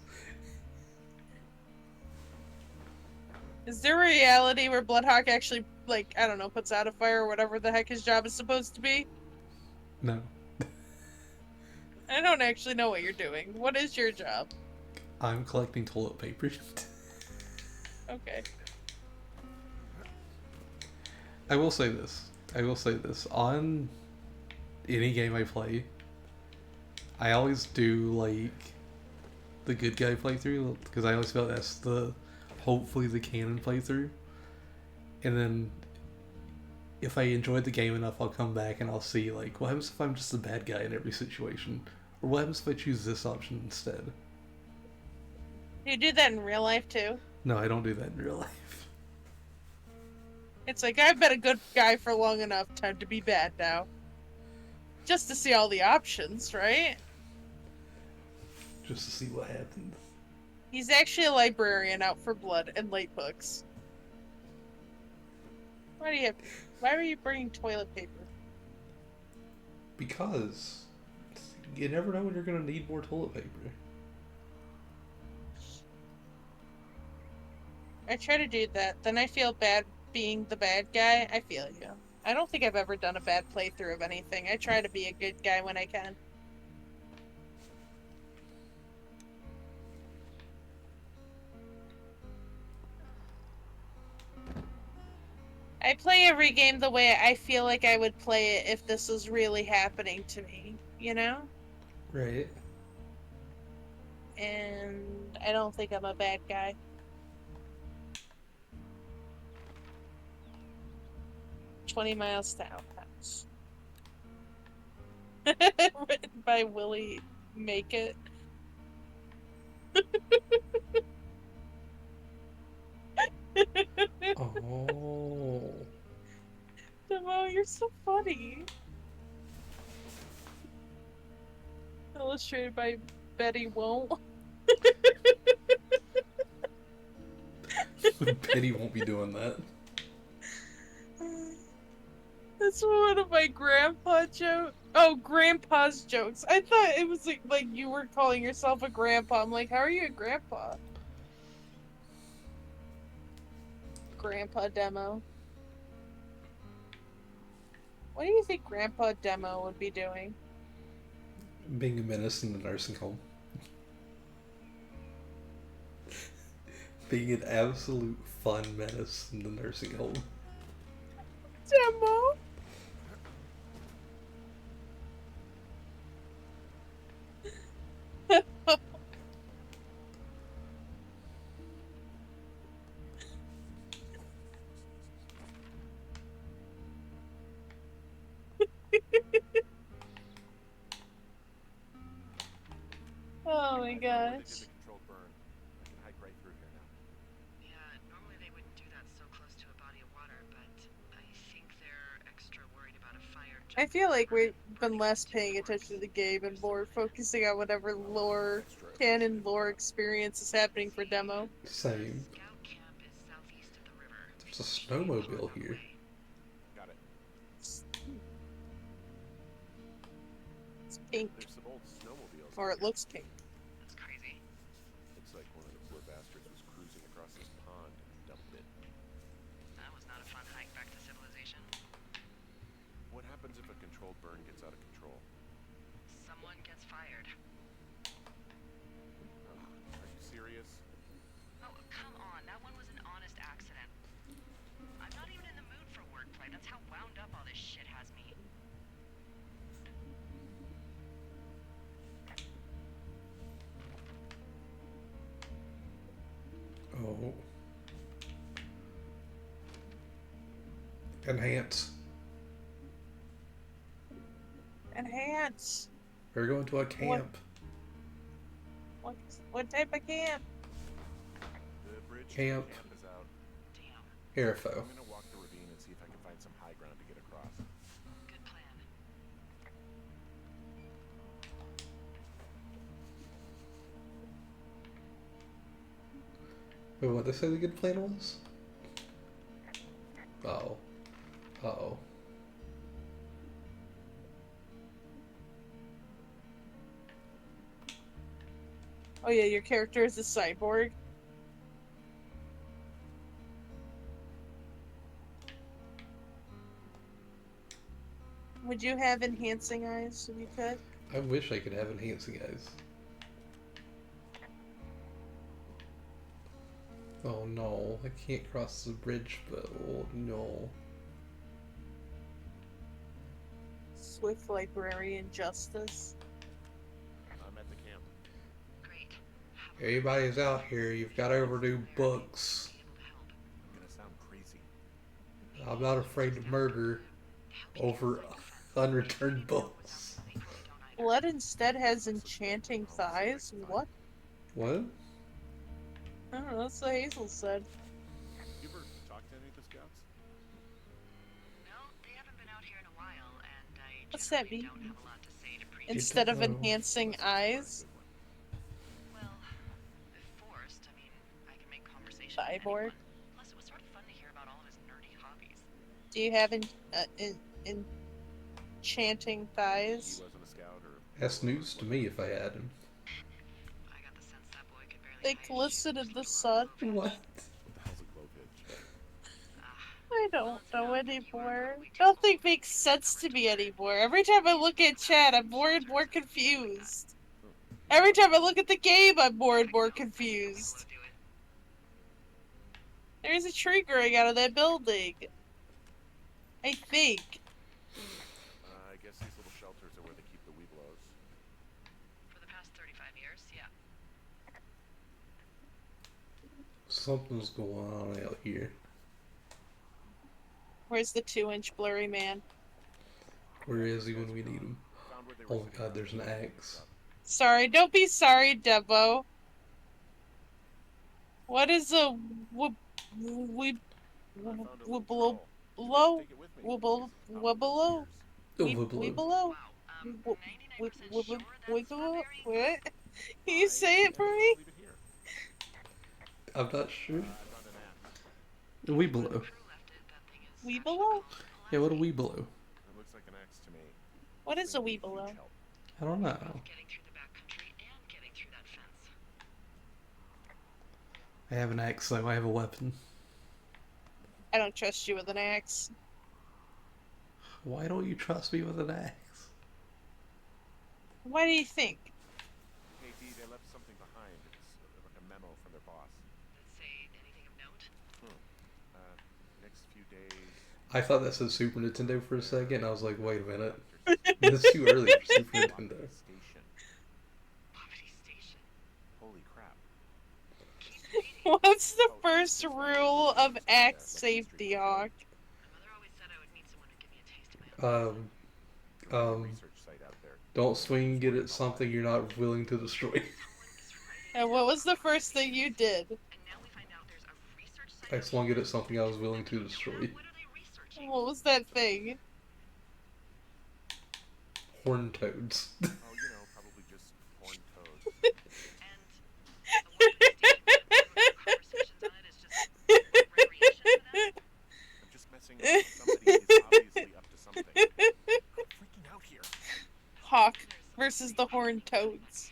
Is there a reality where Bloodhawk actually, like, I don't know, puts out a fire or whatever the heck his job is supposed to be? No. I don't actually know what you're doing. What is your job? I'm collecting toilet paper. Okay. I will say this. On any game I play, I always do, like, the good guy playthrough, because I always feel that's hopefully the canon playthrough. And then, if I enjoyed the game enough, I'll come back and I'll see, like, what happens if I'm just the bad guy in every situation? Or what happens if I choose this option instead? You do that in real life, too? No, I don't do that in real life. It's like, I've been a good guy for long enough, time to be bad now. Just to see all the options, right? Just to see what happens. He's actually a librarian out for blood and late books. Why were you bringing toilet paper? Because you never know when you're going to need more toilet paper. I try to do that, then I feel bad being the bad guy. I feel you. I don't think I've ever done a bad playthrough of anything. I try to be a good guy when I can. I play every game the way I feel like I would play it if this was really happening to me, you know? Right. And I don't think I'm a bad guy. 20 miles to Outhouse. Written by Willie Make It. so funny. Illustrated by Betty Won't. Betty won't be doing that. That's one of my grandpa jokes. Oh, grandpa's jokes. I thought it was like you were calling yourself a grandpa. I'm like, how are you a grandpa? Grandpa demo. What do you think Grandpa Demo would be doing? Being a menace in the nursing home. Being an absolute fun menace in the nursing home. Demo? Oh my gosh. Controlled burn. I can hike right through here now. Yeah, normally they wouldn't do that so close to a body of water, but I think they're extra worried about a fire. I feel like we've been less paying attention to the game and more focusing on whatever lore, canon lore experience is happening for Demo. Same. Scout camp is southeast of the river. There's a snowmobile here. Got it. It's pink. There's some old snowmobiles. Or it looks pink. That's crazy. Looks like one of the poor bastards was cruising across this pond and dumped it. That was not a fun hike back to civilization. What happens if a controlled burn gets out of control? Someone gets fired. Are you serious? Oh, come on. That one was an honest accident. I'm not even in the mood for wordplay. That's how wound up all this shit has me. Oh. Enhance. Enhance. We're going to a camp. What type of camp? The bridge Camp. is out. Damn. Airfo. I'm gonna walk the ravine and see if I can find some high ground to get across. Good plan. Wait, what did they say the good plan was? Uh-oh. Uh-oh. Oh yeah, your character is a cyborg. Would you have enhancing eyes if you could? I wish I could have enhancing eyes. Oh no, I can't cross the bridge, but oh no. Swift librarian justice. I'm at the camp. Great. Everybody's out here, you've got overdue books. I'm gonna sound crazy. I'm not afraid to murder over unreturned books. Blood instead has enchanting thighs? What? What? I don't know, that's what Hazel said. You ever talked to any of the scouts? No, they haven't been out here in a while, and I What's that generally mean? don't have a lot to say to pre- Instead of know. enhancing eyes? Well, if forced, I mean, I can make conversation Cyborg? with anyone. Plus, it was sort of fun to hear about all of his nerdy hobbies. Do you have enchanting He thighs? wasn't a scout or... That's news to me if I had him. I got the sense that boy could barely They hide glisten shoes in the with sun. glove What? What the hell's a glow hitch? I don't know anymore. Nothing makes sense to me anymore. Every time I look at chat, I'm more and more confused. Every time I look at the game, I'm more and more confused. There's a tree growing out of that building. I think. I guess these little shelters are where they keep the weeblos. For the past 35 years, yeah. Something's going on out here. Where's the 2-inch blurry man? Where is he when we need him? Found where they Oh were my god, there's an axe. Sorry, don't be sorry, Debo. What is a low, Take it with me. wibble, It's probably wibble, years. Overblow. weebelo, Wow. wibble, 99% wibble, sure that's wiggle. strawberry? What? Can you say it for I me? leave it here. I'm not sure. I found an axe. Weeblow. Crew left it. That thing is actually Weebelo? called Yeah, what a Pulaski. weeblow? It looks like an axe to me. What This is a thing would be huge weebelo? help. I don't know. Both getting through the backcountry and getting through that fence. I have an axe though. I have a weapon. I don't trust you with an axe. Why don't you trust me with an axe? Why do you think? Hey, D, they left something behind. It's like a memo from their boss. Does it say anything of note? Next few days. I thought that said Super Nintendo for a second. I was like, wait a minute. This is too early for Super Nintendo. Blawkade Station. Poverty Station. Holy crap. Keep reading. What's the first rule of axe safety, Hawk? My mother always said I would meet someone who'd give me a taste of my own. Research site out there. Don't swing and get at something you're not willing to destroy. Someone is writing. And what was the first thing you did? And now we find out there's a research site. I swung it at something I was willing to destroy. What are they researching? What was that thing? Horned toads. Oh, probably just horned toads. And a lot of these conversations on it is just recreation for them. I'm just messing with somebody is obviously up to something. I'm freaking out here. Hawk versus the horned toads.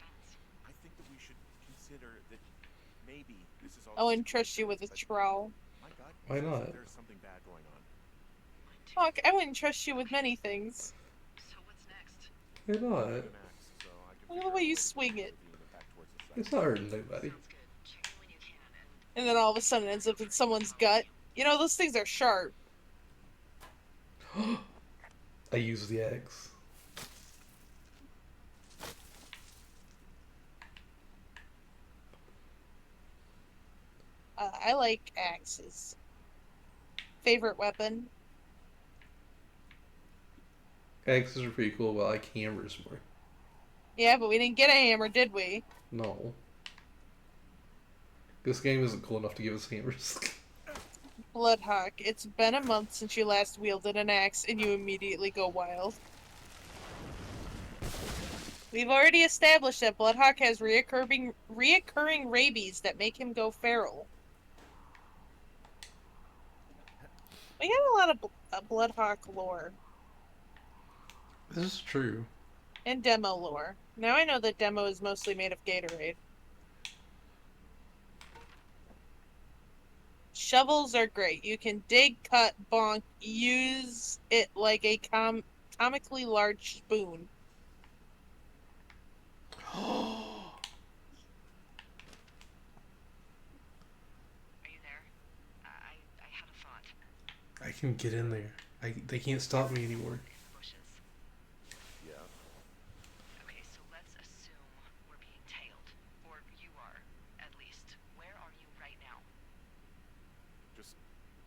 I think that we should consider that maybe this is all. I wouldn't trust you with a trowel. My God, Why not? there's something bad going on. Hawk, I wouldn't trust you with many things. So what's next? You're I not. have an axe, so I can Look at the way you swing it. back towards the site. It's not hurting nobody. Sounds good. Check in when you can. And then all of a sudden it ends up in someone's gut. You know, those things are sharp. I use the axe. I like axes. Favorite weapon? Axes are pretty cool, but I like hammers more. Yeah, but we didn't get a hammer, did we? No. This game isn't cool enough to give us hammers. Bloodhawk, it's been a month since you last wielded an axe and you immediately go wild. We've already established that Bloodhawk has reoccurring rabies that make him go feral. We got a lot of Bloodhawk lore. This is true. And demo lore. Now I know that demo is mostly made of Gatorade. Shovels are great. You can dig, cut, bonk, use it like a comically large spoon. Are you there? I had a thought. I can get in there. They can't stop me anymore. Bushes. Yeah. Okay, so let's assume we're being tailed. Or you are, at least. Where are you right now? Just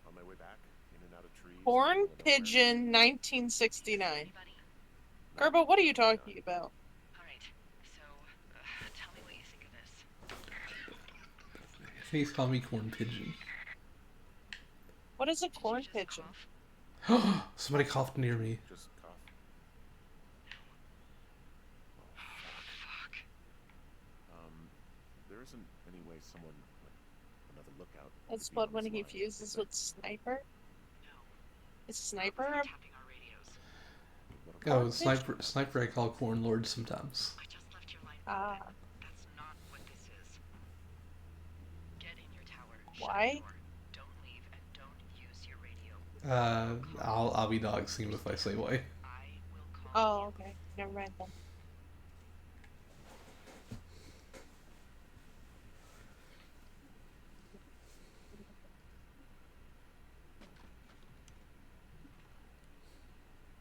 on my way back, in and out of trees. Horn going nowhere. Pigeon 1969. Anybody? Gerbo, what are you talking about? Alright, so tell me what you think of this. I think he's calling me corn pigeon. What is a Did you corn just pigeon? cough? Somebody coughed near me. Just cough. Fuck. There isn't any way someone, another lookout. That's could be on what when this he line, fuses is there? with Sniper? No. Is Sniper? Tapping our radios. Oh, sniper I call corn lord sometimes. I just left your line. Ah. That's not what this is. Get in your tower. Why? Shut the door. Don't leave and don't use your radio. I'll be doxing him if I say why. I will call Oh, you. okay. Never mind then.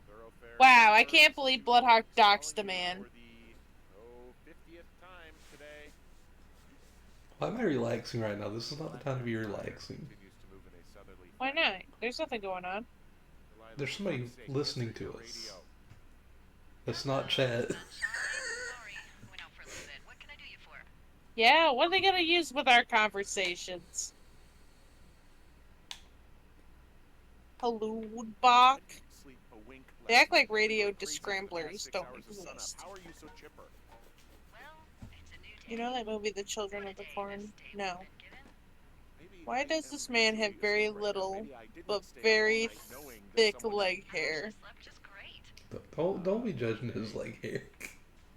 Thoroughfare Wow, I Tours can't believe Bloodhawk doxed a calling you man. for the 50th time today. Why am I relaxing right now? This is not the time to be relaxing. Continues to move in a southerly Why not? There's nothing going on. Reliable There's somebody traffic safety listening answer to your us. radio. That's not chat. Sunshine. Sorry, went out for a little bit. What can I do you for? Yeah, what are they gonna use with our conversations? Paludbach. Sleep a wink They last act night. like radio Going crazy for the past descramblers 6 don't hours of sunup. exist. How are you so chipper? Well, it's a new day. You know that movie, The Children What a of the day Corn? this day we've No. been given. Maybe Why I does am this man have actually very asleep right now. little Maybe I didn't but stay up all very night knowing that thick someone leg I actually hair? slept just great. Don't be judging his leg hair.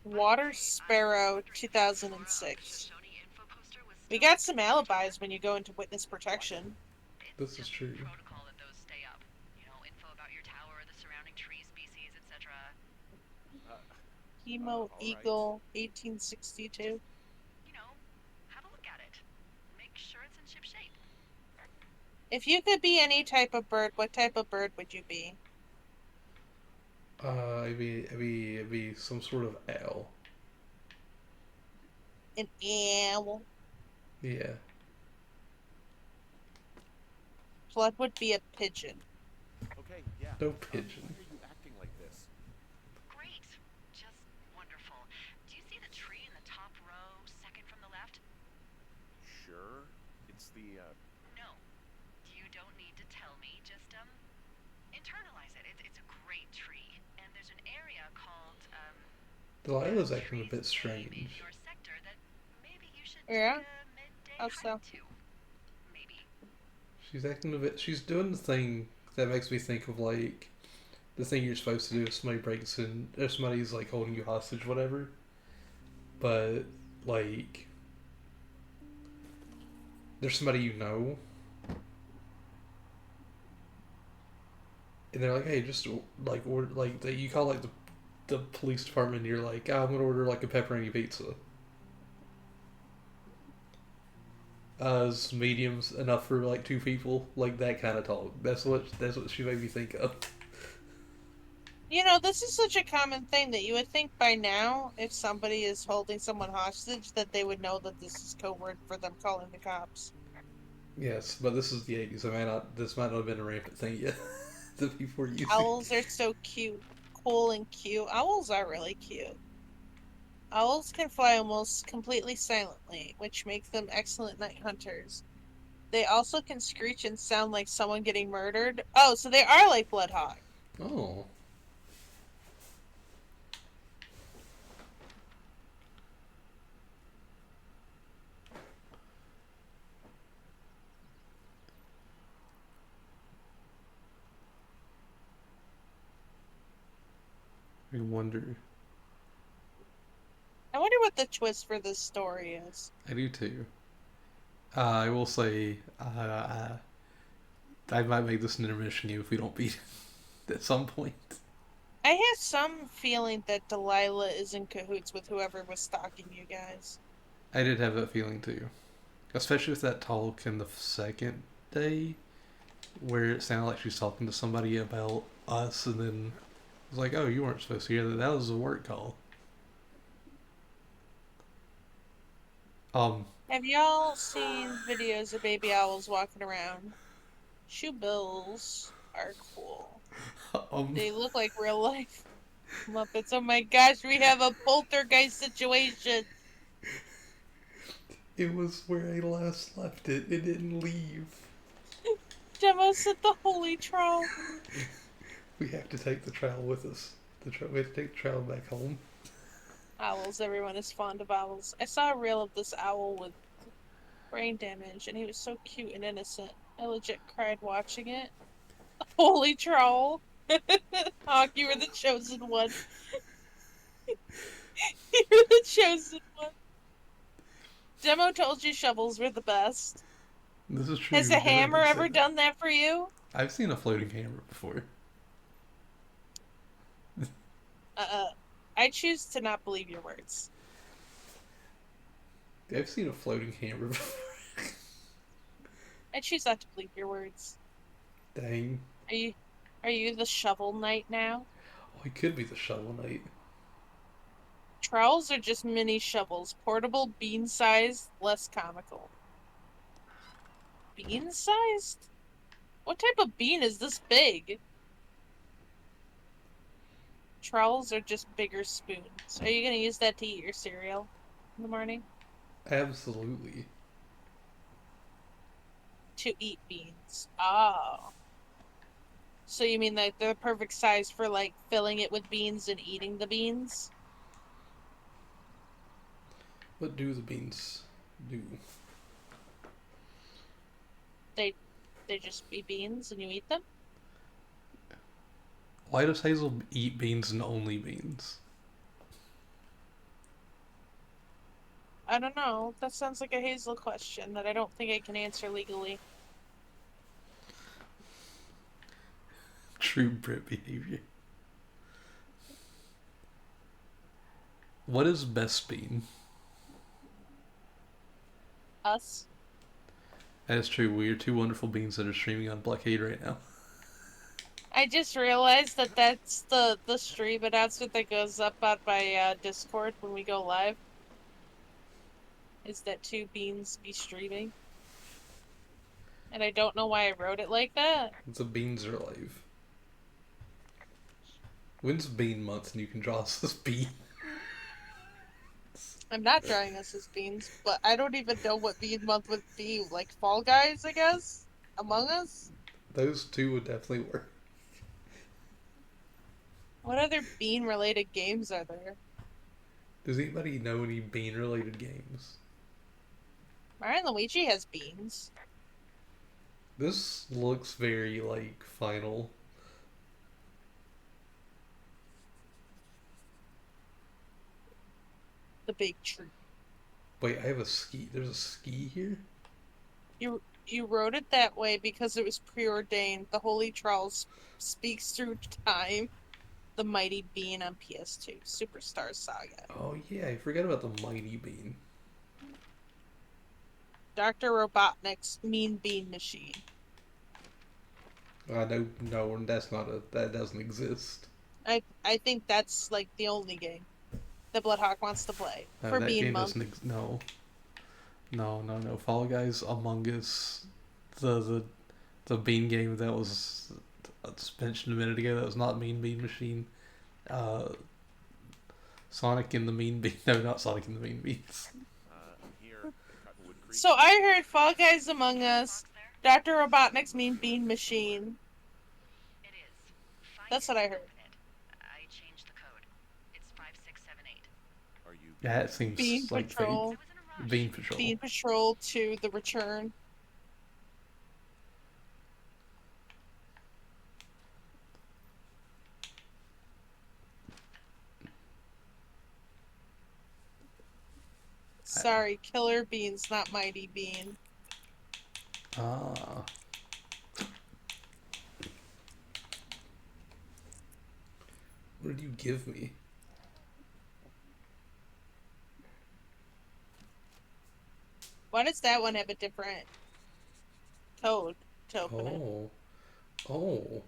Water By the way, I was Sparrow wondering if that Flora 2006. Shoshone info poster was We still got some in store. alibis when you go into witness protection. It's This is just true. protocol that those stay up. You know, info about your tower, the surrounding tree species, etc. Chemo All right. Eagle 1862. You know, have a look at it. Make sure it's in ship shape. If you could be any type of bird, what type of bird would you be? It'd be some sort of owl. An owl. Yeah. Flood would be a pigeon. Okay, yeah. No Why pigeon. are you acting like this? Great. Just wonderful. Do you see the tree in the top row, second from the left? Sure. It's the No. You don't need to tell me. Just, internalize it. It's a great tree. And there's an area called, Delilah's acting a trees bit strange. in your sector that maybe you should Yeah? take a midday How hike so? to. Maybe. She's acting a bit. She's doing the thing that makes me think of like the thing you're supposed to do if somebody breaks in, if somebody's like holding you hostage, whatever. But like, there's somebody you know, and they're like, "Hey, just like order like you call like the police department. And you're like, oh, I'm gonna order like a pepperoni pizza. It's mediums enough for like 2 people, like that kind of talk. That's what she made me think of. You know, this is such a common thing that you would think by now, if somebody is holding someone hostage, that they would know that this is code word for them calling the cops. Yes, but this is the '80s. This might not have been a rampant thing yet. The people were using. Owls are so cute. Cool and cute. Owls are really cute. Owls can fly almost completely silently, which makes them excellent night hunters. They also can screech and sound like someone getting murdered. Oh, so they are like Bloodhawk. Oh. I wonder. I wonder what the twist for this story is. I do too. I will say, I might make this an intermission game if we don't beat it at some point. I have some feeling that Delilah is in cahoots with whoever was stalking you guys. I did have that feeling too. Especially with that talk in the second day, where it sounded like she's talking to somebody about us, and then it was like, oh, you weren't supposed to hear that. That was a work call. Have y'all seen videos of baby owls walking around? Shoe bills are cool. They look like real life Muppets. Oh my gosh, we have a poltergeist situation. It was where I last left it. It didn't leave. Gemma said the holy trowel. We have to take the trowel with us. We have to take the trowel back home. Owls, everyone is fond of owls. I saw a reel of this owl with brain damage, and he was so cute and innocent. I legit cried watching it. Holy troll. Hawk, you were the chosen one. You were the chosen one. Demo told you shovels were the best. This is true. Has a hammer ever done that for you? I've seen a floating hammer before. I choose to not believe your words. I've seen a floating hammer before. I choose not to believe your words. Dang. Are you the shovel knight now? Oh, he could be the shovel knight. Trowels are just mini shovels. Portable, bean-sized, less comical. Bean-sized? What type of bean is this big? Trowels are just bigger spoons. Are you gonna use that to eat your cereal in the morning? Absolutely. To eat beans. Oh. So you mean like they're the perfect size for like filling it with beans and eating the beans? What do the beans do? They they just be beans and you eat them? Why does Hazel eat beans and only beans? I don't know. That sounds like a Hazel question that I don't think I can answer legally. True Brit behavior. What is best bean? Us? That is true. We are two wonderful beings that are streaming on Blawkade right now. I just realized that that's the stream announcement that goes up on my Discord when we go live. Is that two beans be streaming? And I don't know why I wrote it like that. The beans are live. When's bean month and you can draw us this bean? I'm not drawing us as beans, but I don't even know what bean month would be. Like Fall Guys, I guess? Among Us? Those two would definitely work. What other bean-related games are there? Does anybody know any bean related games? Mario and Luigi has beans. This looks very like Final. The big tree. Wait, I have a ski. There's a ski here? You wrote it that way because it was preordained. The Holy Charles speaks through time. The Mighty Bean on PS2. Superstar Saga. Oh yeah, I forgot about the Mighty Bean. Dr. Robotnik's Mean Bean Machine. No, that's not that doesn't exist. I think that's like the only game that Bloodhawk wants to play for That Bean game Month. doesn't no. No. Fall Guys, Among Us, the Bean game that was mentioned a minute ago. That was not Mean Bean Machine. Uh, Sonic and the Mean Bean. No, not Sonic and the Mean Beans. I'm here in Cottonwood Creek. So I heard Fall Guys Among Us, Box there? Dr. Robotnik's Mean Bean Machine. It is. Find That's it what I and heard. open it. I changed the code. It's 5678. Are you? Yeah, it seems Bean like Patrol. I was in a rush. Bean Patrol. Bean Patrol 2, The Return. Sorry, Killer Beans, not Mighty Bean. Ah. What did you give me? Why does that one have a different code to open it? Oh.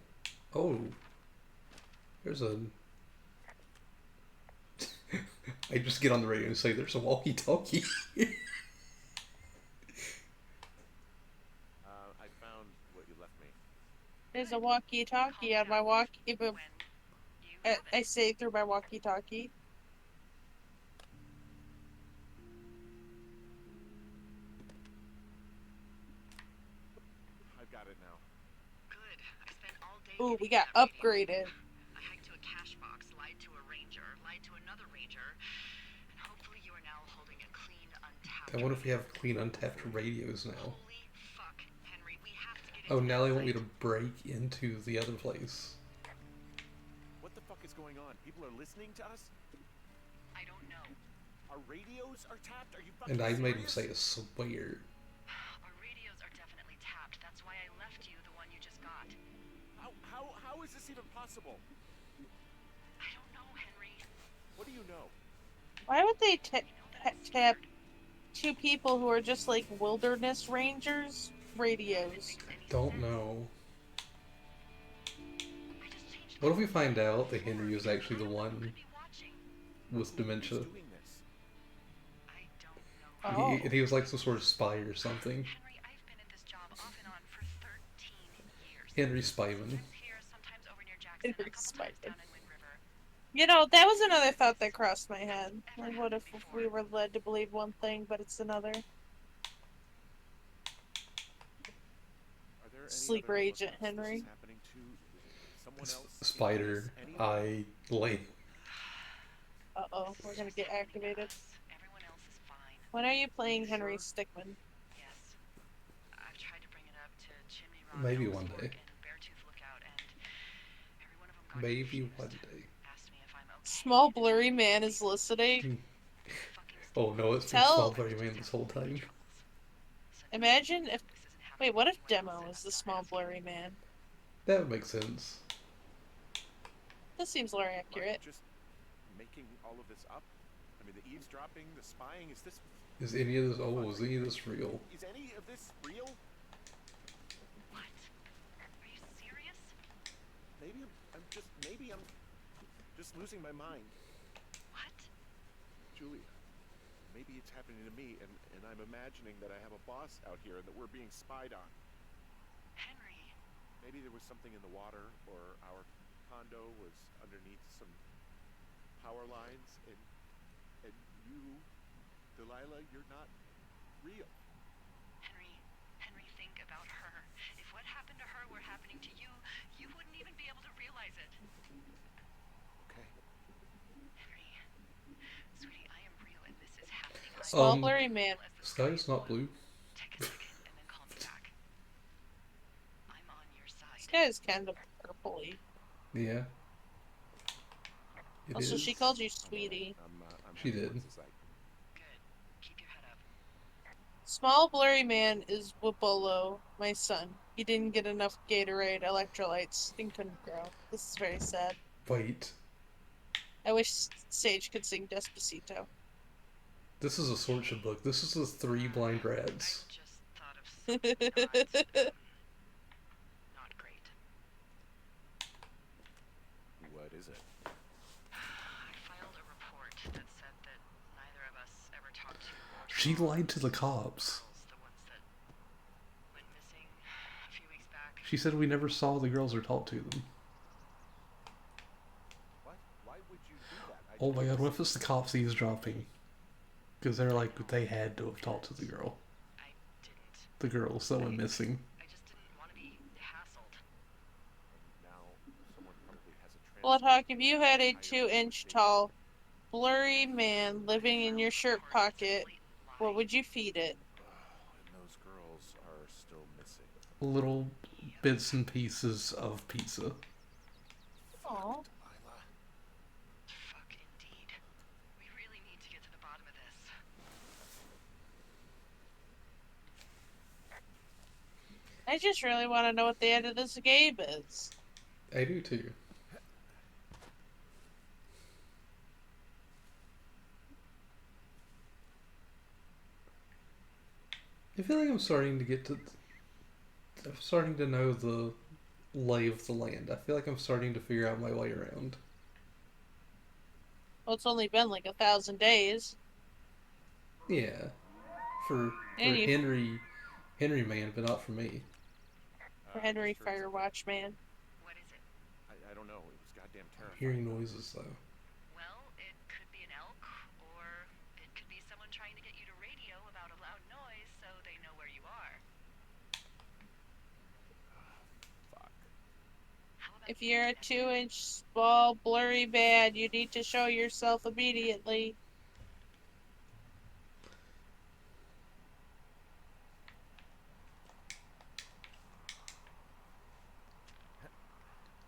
There's a. I just get on the radio and say there's a walkie-talkie. I found what you left me. There's a walkie-talkie on my walkie, but When you have I it. say through my walkie-talkie. I've got it now. Good. I spent all day. Ooh, we getting got that upgraded. reading. I hiked to a cash box, lied to a ranger, lied to another ranger, and hopefully you are now holding a clean, untapped. I wonder if we have radio. clean untapped radios now. Holy fuck, Henry, we have to get Oh, into now that they want me site. to break into the other place. What the fuck is going on? People are listening to us? I don't know. Our radios are tapped? Are you fucking And I made him serious? say a swear. Our radios are definitely tapped. That's why I left you the one you just got. How is this even possible? I don't know, Henry. What do you know? Why would they tap two people who are just like wilderness rangers radios? Don't know. I just changed What if we find out that Henry is actually the one could be watching. with dementia? Who's doing this? I don't know. Oh. He was like some sort of spy or something. Henry, I've been at this job off and on for 13 years. Henry Spyman. Sometimes here, sometimes over near Jackson, Henry a couple times Spyman. down in Wind River. You know, that was another thought that crossed my head. Like, what if we were led to believe one thing, but it's another? Are there any Sleeper other Agent lookups this Henry. is happening to? someone else in Spider this anyway? Eye Lane. Uh-oh, we're gonna get activated. Everyone else is fine. When are you playing You Henry sure? Stickmin? Yes. I've tried to bring it up to Chimney Rock, Maybe Ellis one Fork, day. and Beartooth Lookout, and every one of them got Maybe confused. one day. Asked me if I'm okay. Small blurry man is listening. Fucking Oh no, it's been Small Tell. Blurry Man this whole time. Imagine if. This isn't happening Wait, to what if anyone else Demo and is I'm the not small asking. blurry man? That would make sense. This seems more Am I accurate. just making all of this up? I mean, the eavesdropping, the spying, is this... Is any of this? Hold on, Oh, is any of this real? Is any of this real? What? Are you serious? Maybe I'm just losing my mind. What? Julia, maybe it's happening to me, and I'm imagining that I have a boss out here and that we're being spied on. Henry. Maybe there was something in the water, or our condo was underneath some power lines, and you, Delilah, you're not real. Henry, think about her. If what happened to her were happening to you, you wouldn't even be able to realize it. Okay. Henry, sweetie, I am real and this is happening. Small blurry man. Sky's not blue. Take a second and then call me back. I'm on your side. This guy is kind of purpley. Yeah. It Also, is. she called you sweetie. I'm She heading did. towards the site. Good. Keep your head up. Small blurry man is Wabolo, my son. He didn't get enough Gatorade electrolytes and couldn't grow. This is very sad. Wait. I wish Sage could sing Despacito. This is a sortship book. This is the Three Blind Rats. I just thought of something not great. What is it? I filed a report that said that neither of us ever talked to or She saw lied to the cops. girls, the ones that went missing a few weeks back. She said we never saw the girls or talked to them. What? Why would you do that? Oh my god, what if it's the cops eavesdropping? Because they're like, they had to have talked to the girl. I didn't. The girls that went missing. I just didn't want to be hassled. Now, someone probably has a Bloodhawk, if transcript you of had a the entire 2-inch conversation. tall, blurry man living in your shirt pocket, what would you feed it? And those girls are still missing. Little bits and pieces of pizza. Aww. Delilah. Fuck indeed. We really need to get to the bottom of this. I just really want to know what the end of this game is. I do too. I feel like I'm starting to get to. I'm starting to know the lay of the land. I feel like I'm starting to figure out my way around. Well, it's only been like 1,000 days. Yeah, for And you- Henry man, but not for me. For Henry just heard something. Firewatch man. What is it? I don't know. It was goddamn I'm terrifying. hearing noises though. Well, it could be an elk, or it could be someone trying to get you to radio about a loud noise so they know where you are. Fuck. How about If you're a 2-inch small blurry man, you need to show yourself immediately.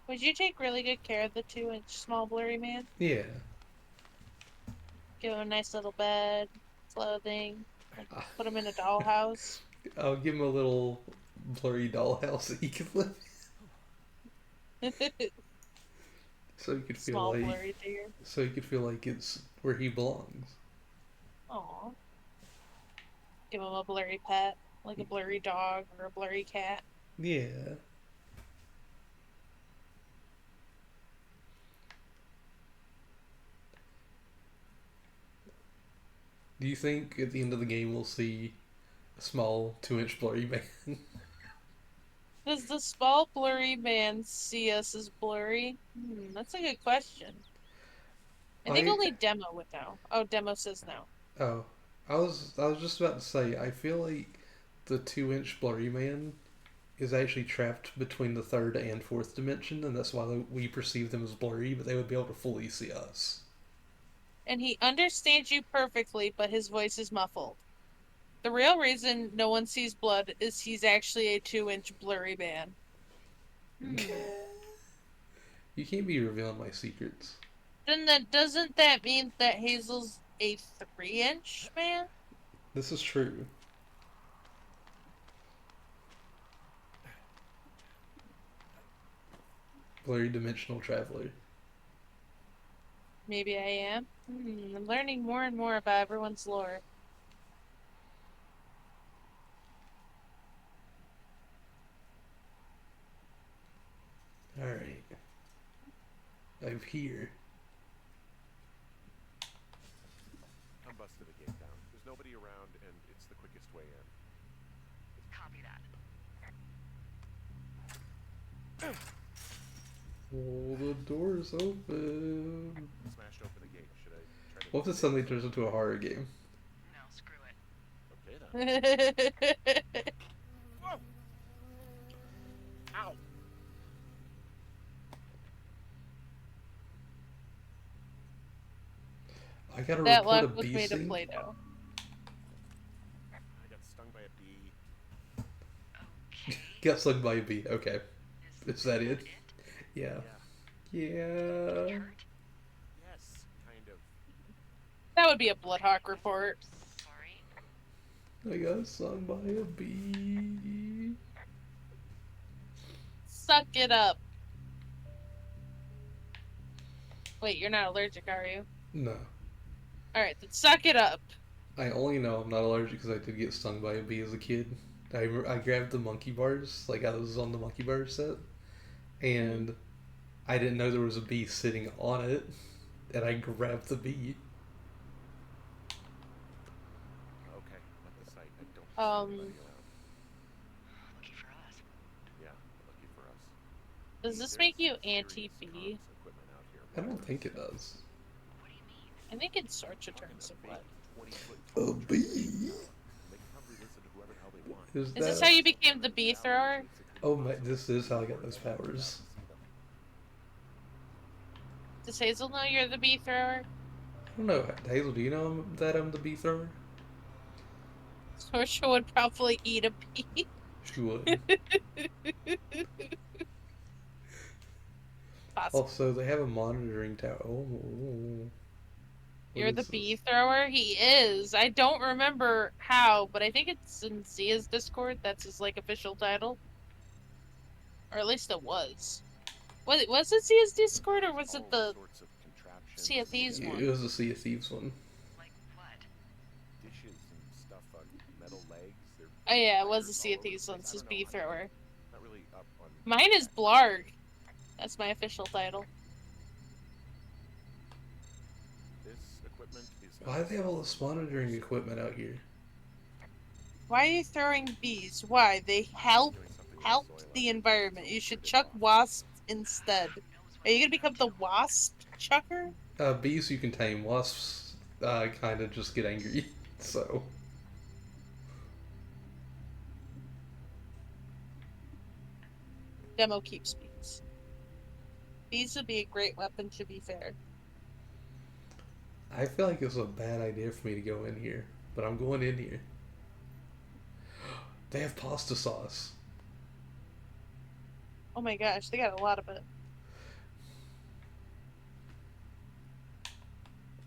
Would you take really good care of the 2-inch small blurry man? Yeah. Give him a nice little bed, clothing, put him in a dollhouse. I'll give him a little blurry dollhouse that he can live in, so he could feel Small like blurry deer. so he could feel like it's where he belongs. Aww. Give him a blurry pet, like a blurry dog or a blurry cat. Yeah. Do you think at the end of the game we'll see a small 2-inch blurry man? Does the small blurry man see us as blurry? That's a good question. I think only Demo would know. Oh, Demo says no. Oh, I was just about to say. I feel like the 2-inch blurry man is actually trapped between the third and fourth dimension, and that's why we perceive them as blurry, but they would be able to fully see us. And he understands you perfectly, but his voice is muffled. The real reason no one sees blood is he's actually a 2-inch blurry man. You can't be revealing my secrets. Then doesn't that mean that Hazel's a 3-inch man? This is true. Blurry dimensional traveler. Maybe I am. I'm learning more and more about everyone's lore. Alright. I'm here. I'm busted a gate down. There's nobody around, and it's the quickest way in. Copy that. Oh, the door's open. Smashed open the gate. Should I try to... What if it suddenly turns into a horror game? No, screw it. Okay, then. Whoa! Ow! I gotta That report a luck was bee made of sting? Play-Doh. I got stung by a bee. Okay. Got stung by a bee. Okay. Is that it? Yeah. Yeah. Yeah. Hurt? Yes, kind of. That would be a Bloodhawk report. Sorry. I got stung by a bee. Suck it up. Wait, you're not allergic, are you? No. Alright, then suck it up. I only know I'm not allergic because I did get stung by a bee as a kid. I grabbed the monkey bars, like I was on the monkey bar set, and I didn't know there was a bee sitting on it, and I grabbed the bee. Okay, I'm at the site. I don't see anybody around. Lucky for us. Yeah, lucky for us. Does this make you anti-bee? I don't think it does. What do you mean? I think it starts to turn somewhat. A bee? Is Is this how you became the bee thrower? Oh my! This is how I got those powers. Does Hazel know you're the bee thrower? I don't know, Hazel. Do you know that I'm the bee thrower? Sorsha would probably eat a bee. She would. Also, they have a monitoring tower. Oh. You're the bee thrower? He is. I don't remember how, but I think it's in Zia's Discord. That's his, like, official title. Or at least it was. Was it Zia's Discord, or was it the Sea of Thieves one? It was the Sea of Thieves one. Like what? Dishes and stuff on metal legs. Oh yeah, it was the Sea of Thieves one. It's his bee thrower. Not really up on... Mine is Blarg. That's my official title. This equipment is... Why do they have all this monitoring equipment out here? Why are you throwing bees? Why? They help the environment. You should chuck wasps instead. Are you gonna become the wasp chucker? Bees you can tame. Wasps kind of just get angry. So... Demo keeps bees. Bees would be a great weapon, to be fair. I feel like it's a bad idea for me to go in here, but I'm going in here. They have pasta sauce. Oh my gosh, they got a lot of it.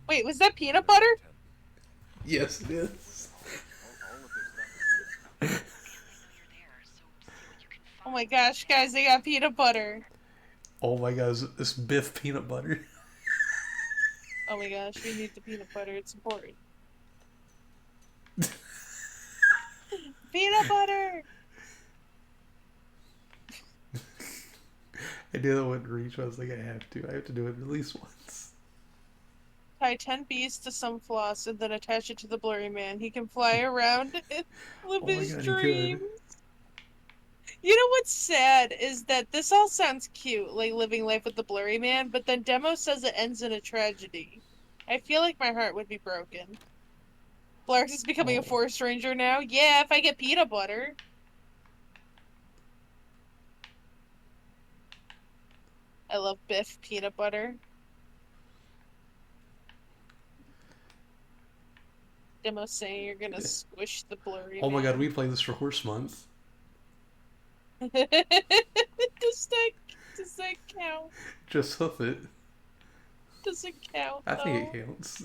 Wait, was that peanut butter? Yes, it is. Oh my gosh, guys, they got peanut butter. Oh my gosh, this Biff peanut butter. Oh my gosh, we need the peanut butter. It's important. Peanut butter! I knew that wouldn't reach, but I was like, I have to do it at least once. Tie 10 bees to some floss and then attach it to the blurry man. He can fly around and live his dreams. You know what's sad is that this all sounds cute, like living life with the blurry man, but then Demo says it ends in a tragedy. I feel like my heart would be broken. Blarks is becoming a forest ranger now? Yeah, if I get peanut butter. I love Biff peanut butter. Demo saying you're gonna squish the blurry Oh my god, man. we play this for Horse Month. does that count? Just hoof it. Does it count I think though? it counts.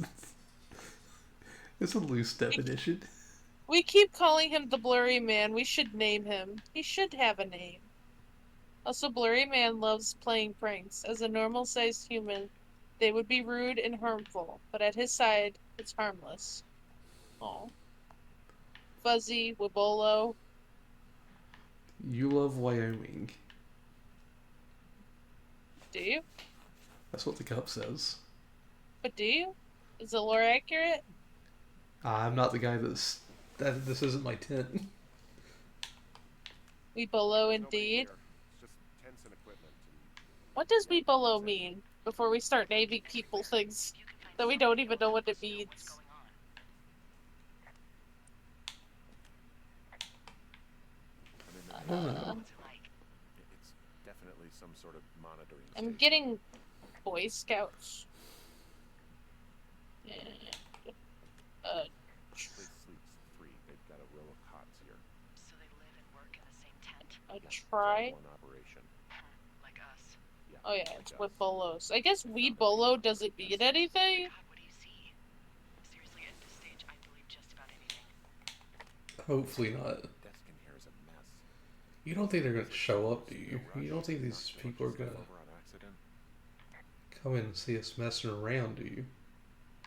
It's a loose definition. We keep calling him the blurry man. We should name him. He should have a name. Also, blurry man loves playing pranks. As a normal-sized human, they would be rude and harmful, but at his side, it's harmless. Oh. Fuzzy, Wibolo. You love Wyoming. Do you? That's what the cup says. But do you? Is the lore accurate? I'm not the guy this isn't my tent. Wibolo There's nobody indeed. here. It's just tents and equipment. What does Wibolo mean? Before we start naming people things that we don't even know what it means. I don't know. It's definitely some sort of monitoring I'm station. getting Boy Scouts. And, This place sleeps 3. They've got a row of cots here. So they live and work in the same tent? a It's all try. one operation. Like us. Yeah. Oh yeah, like it's us. with Bolos. I guess Wibolo doesn't mean anything. God, what do you see? Seriously, at this stage, I believe just about anything. Hopefully not. The desk in here is a mess. You don't think they're gonna show up, do you? You don't think these Knocked a people are bunch of gonna stuff over on accident? come in and see us messing around, do you?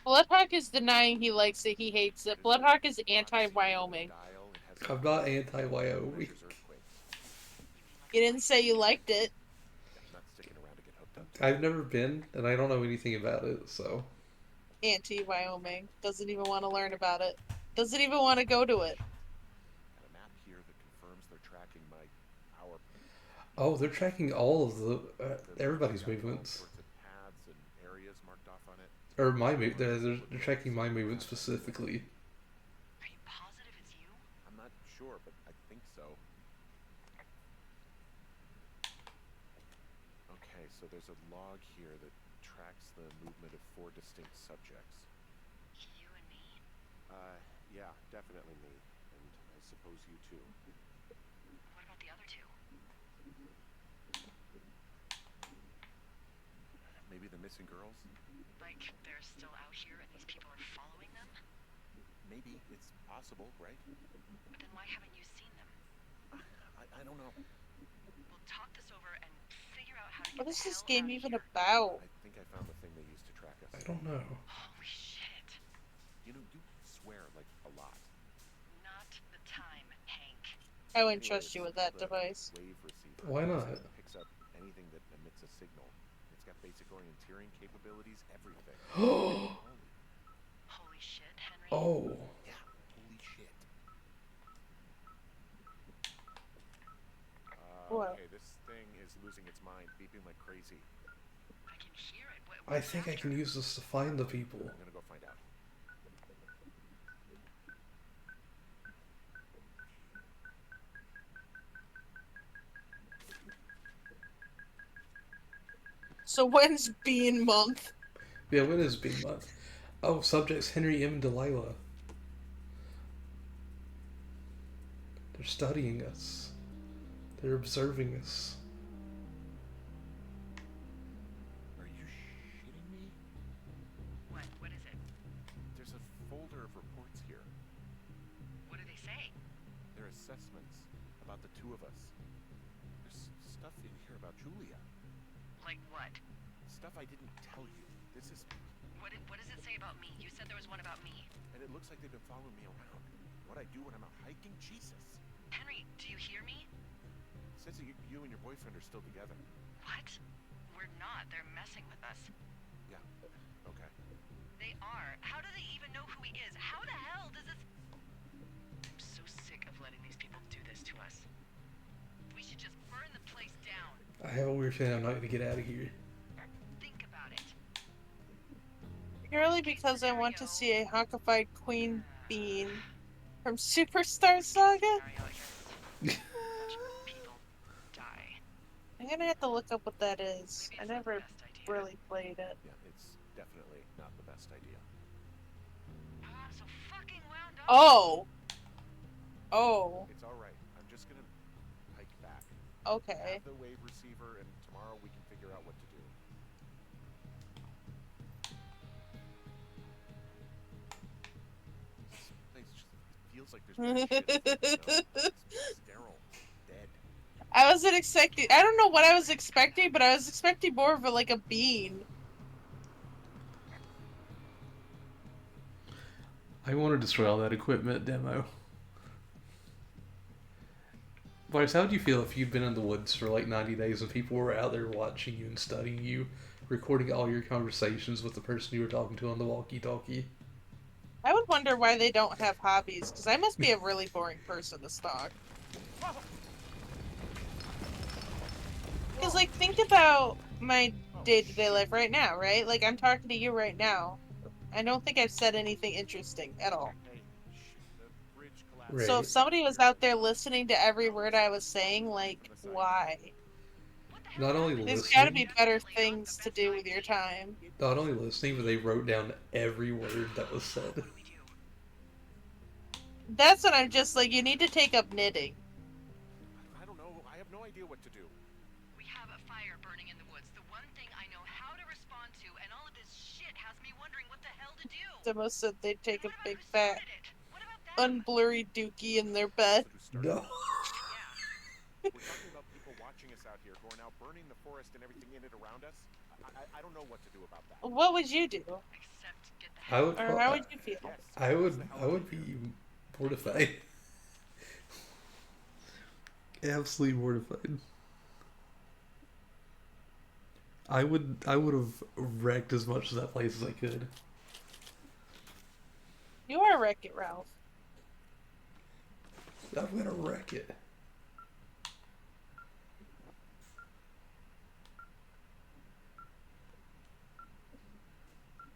Bloodhawk is denying he likes it, he hates it. Bloodhawk is anti-Wyoming. I'm not anti-Wyoming. You didn't say you liked it. Not sticking around to get hooked up. I've never been, and I don't know anything about it, so... Anti-Wyoming. Doesn't even want to learn about it. Doesn't even want to go to it. Got a map here that confirms they're tracking our Oh, they're tracking all of the... everybody's got all movements. sorts of paths and areas marked off on it. Or my move. They're tracking my movements specifically. Are you positive it's you? I'm not sure, but I think so. Okay, so there's a log here that tracks the movement of 4 distinct subjects. You and me? Yeah, definitely me. And I suppose you too. What about the other 2? Maybe the missing girls? Like, they're still out here and these people are following them? Maybe. It's possible, right? But then why haven't you seen them? I don't know. We'll talk this over and figure out how to What get is the this hell game out of even here. about? I think I found the thing they used to track us. I don't know. Holy shit. You know, you swear like a lot. Not the time, Hank. I wouldn't Anyway, trust you with it's that the device. Wave receiver. Why not? It picks up anything that emits a signal. It's got basic orienteering capabilities, everything. Oh! Holy shit, Henry. Oh! Yeah, holy shit. What? Okay, this thing is losing its mind, beeping like crazy. I can hear it. What I think I can use this to find the people. I'm gonna go find out. So when's Bean Month? Yeah, when is Big Month? Oh, subjects Henry M. and Delilah. They're studying us. They're observing us. Are you shitting me? What? What is it? There's a folder of reports here. What do they say? They're assessments about the 2 of us. There's stuff in here about Julia. Like what? Stuff I didn't tell you. This is... What does it say about me? You said there was one about me. And it looks like they've been following me around. What I do when I'm out hiking? Jesus. Henry, do you hear me? It says that you and your boyfriend are still together. What? We're not. They're messing with us. Yeah. Okay. They are. How do they even know who he is? How the hell does this... I'm so sick of letting these people do this to us. We should just burn the place down. I have a weird feeling I'm not gonna get out of here. Think about it. Purely because I want to see a honkified Queen Bean from Superstar Saga? Scenario, I guess. A bunch of people die. I'm gonna have to look up what that is. Maybe I it's not the never best idea. really played it. Yeah, it's definitely not the best idea. Ah, so fucking wound up. Oh! Oh. It's all right. I'm just gonna hike back. Okay. Have the wave receiver, and tomorrow we can figure out what to do. This place just feels like there's been shit in it, you know? It's sterile, dead. I wasn't expecting. I don't know what I was expecting, but I was expecting more of like a bean. I want to destroy all that equipment demo. Bryce, how would you feel if you'd been in the woods for like 90 days and people were out there watching you and studying you, recording all your conversations with the person you were talking to on the walkie-talkie? I would wonder why they don't have hobbies, because I must be a really boring person to stalk. Because, like, think about my day-to-day life right now, right? Like, I'm talking to you right now. I don't think I've said anything interesting at all. Hey, shit, the bridge collapsed. So if Right. somebody was out there listening to every word I was saying, like, why? What the hell Not only happened? There's gotta be listening, better things to do with your time. not only listening, but they wrote down every word that was said. What do we do? That's what I'm just like, you need to take up knitting. I don't know. I have no idea what to do. We have a fire burning in the woods. The one thing I know how to respond to, and all of this shit has me wondering what the hell to do. Demo said they'd take a What about big who fat started it? What about them? unblurry dookie in their bed. Who started No. it? Yeah. We're talking about people watching us out here who are now burning the forest and everything in it around us. I don't know what to do about that. What would you do? Except get the I hell would. Or how would you feel? Yes. I what would. the hell I do would we do? be mortified. Absolutely mortified. I would. I would have wrecked as much of that place as I could. You are Wreck-It Ralph. I'm gonna wreck it.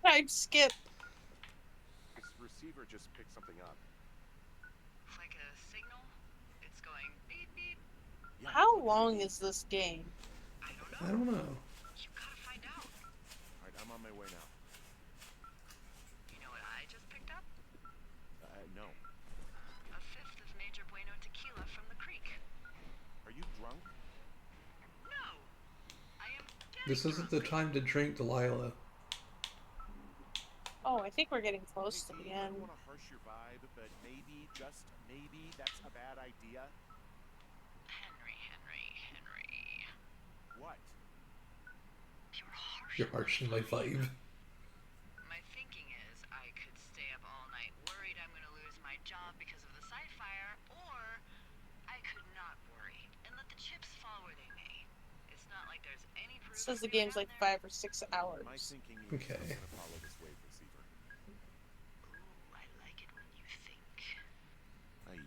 Time skip. This receiver just picked something up. Like a signal? It's going beep beep. Yeah. How long is this game? I don't know. I don't know. You gotta find out. All right, I'm on my way now. You know what I just picked up? No. A fifth of Major Bueno tequila from the creek. Are you drunk? No! I am getting This isn't the drunk. time to drink, Delilah. Oh, I think we're getting close to Hey, the I end. don't want to harsh your vibe, but maybe, just maybe, that's a bad idea. Henry. What? You're harsh. You're harshing my vibe. My thinking is I could stay up all night worried I'm gonna lose my job because of the side fire, or I could not worry and let the chips fall where they may. It's not like there's any proof. It says the we were game's down like there. 5 or 6 hours. My thinking is Okay. I'm gonna follow this wave receiver. Ooh, I like it when you think. Ay.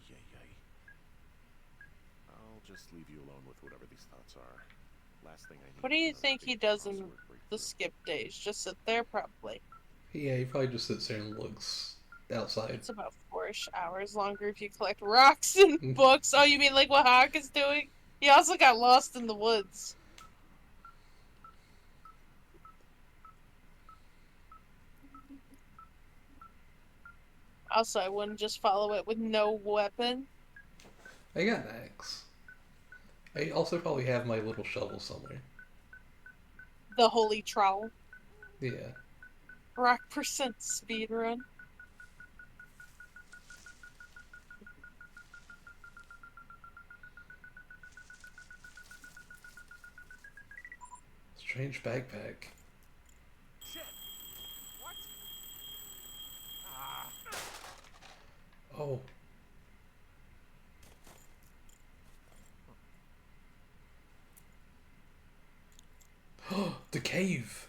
I'll just leave you alone with whatever these thoughts are. Last thing I need. What do you is another think he big does in crossword the breakthrough. skip days? Just sit there, probably. Yeah, he probably just sits there and looks outside. It's about 4-ish hours longer if you collect rocks and books. Oh, you mean like what Hawk is doing? He also got lost in the woods. Also, I wouldn't just follow it with no weapon. I got an axe. I also probably have my little shovel somewhere. The holy trowel. Yeah. Rock percent speedrun. Strange backpack. Shit! What? Ah! Oh. The cave.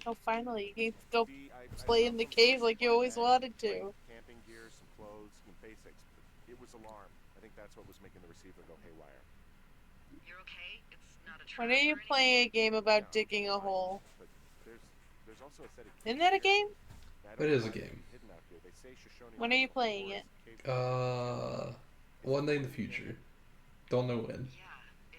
Oh, finally, you can go See, I play found in the some cave first like you supply always bags, wanted like to. camping gear, some clothes, some basics. But it was alarm. I think that's what was making the receiver go haywire. You're okay? It's not a trap When are you or anything? playing a game about Yeah, digging a fine, hole? But there's also a set of Isn't that a keys here. game? I It don't know is a why they're game. hidden out here. They say Shoshone When lives are you in a playing forest it? cave. Is One it day in the worth it, future. Don't know when. Yeah, it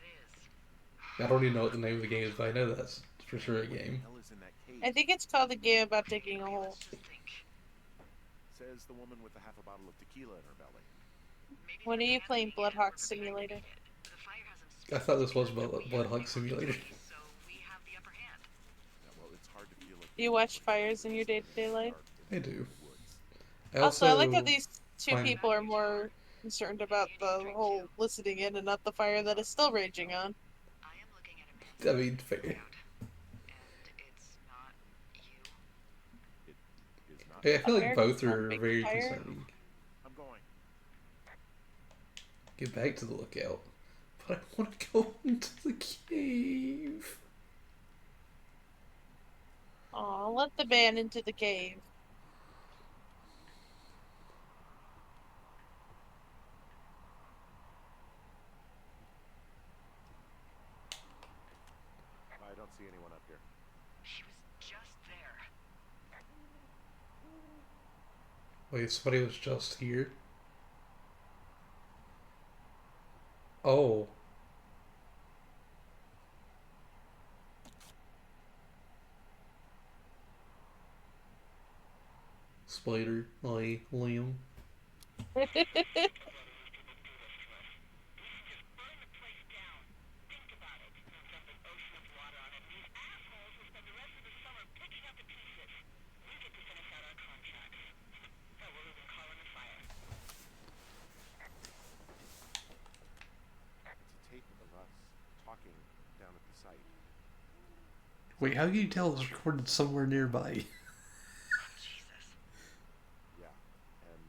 is. I don't even know what the name of the game is, but I know that's for sure a What the game. hell is in that cave? I think it's called the game about digging a Okay, hole. let's just think. Says the woman with the half a bottle of tequila in her belly. Maybe When they're are you playing panicking and Bloodhawk we're preparing to Simulator? make it. The fire hasn't I spread thought this was yet, and we have Bloodhawk the Simulator. opportunity, so we have the upper hand. Yeah, well, it's hard to feel like Do you watch fires in your day-to-day life? dark I and do. woods. I Also, I like how also these two find, people are more concerned about the whole listening in and not the fire that is still raging on. I am looking at a man I mean, fair. lookout, and it's not you. It is not. I feel like America's both one are big very fire. concerning. I'm going. Get back to the lookout. But I want to go into the cave. Aw, let the man into the cave. I don't see anyone up here. He was just there. Wait, somebody was just here? Oh. Spider, Liam. It's a tape of us talking down at the site. Wait, how can you tell it was recorded somewhere nearby? Jesus. Yeah, and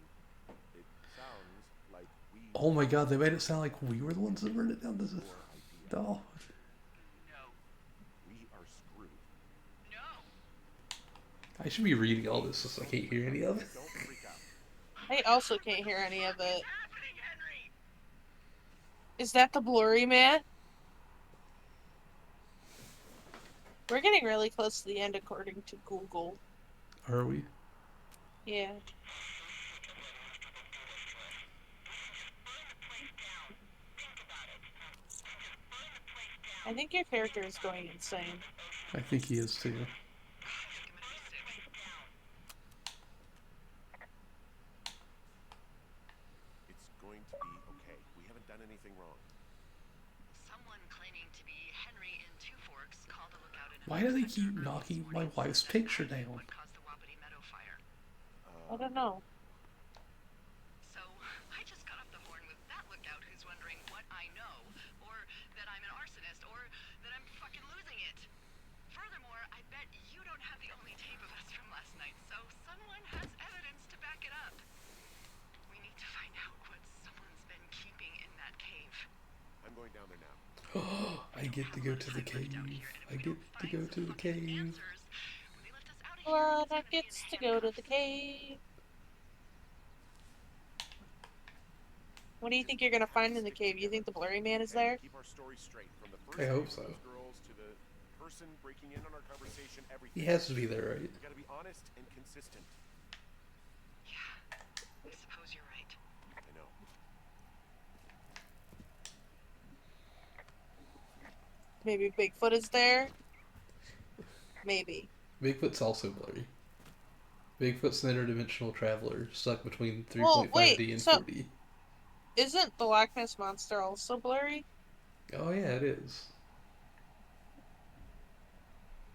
it sounds like we. Oh my god, they made it sound like we were the ones that burned it down. This is... Your idea. Oh. No. We are screwed. No. I should be reading all this since I can't hear any of it. Don't freak out. I also can't hear any of it. What's happening, Henry? Is that the blurry man? We're getting really close to the end according to Google. Are we? Yeah. I think your character is going insane. I think he is too. It's going to be okay. We haven't done anything wrong. Someone claiming to be Henry in Two Forks called a lookout in Why do they keep knocking my wife's picture down? what caused the Wapiti Meadow fire. I don't know. So I just got off the horn with that lookout who's wondering what I know, or that I'm an arsonist, or that I'm fucking losing it. Furthermore, I bet you don't have the only tape of us from last night, so someone has evidence to back it up. We need to find out what someone's been keeping in that cave. I'm going down there now. I get to go to the cave. I get to go to the cave. Blood gets to go to the cave. What do you think you're gonna find in the cave? You think the blurry man is there? Keep our story straight from the I first hope name so. of those girls to the person breaking in on our conversation. Everything. He has to be there, right? We gotta be honest and consistent. Yeah, I suppose you're right. I know. Maybe Bigfoot is there? Maybe. Bigfoot's also blurry. Bigfoot's an interdimensional traveler stuck between Well, 3.5D wait, and so- 4D. Isn't the Loch Ness Monster also blurry? Oh yeah, it is.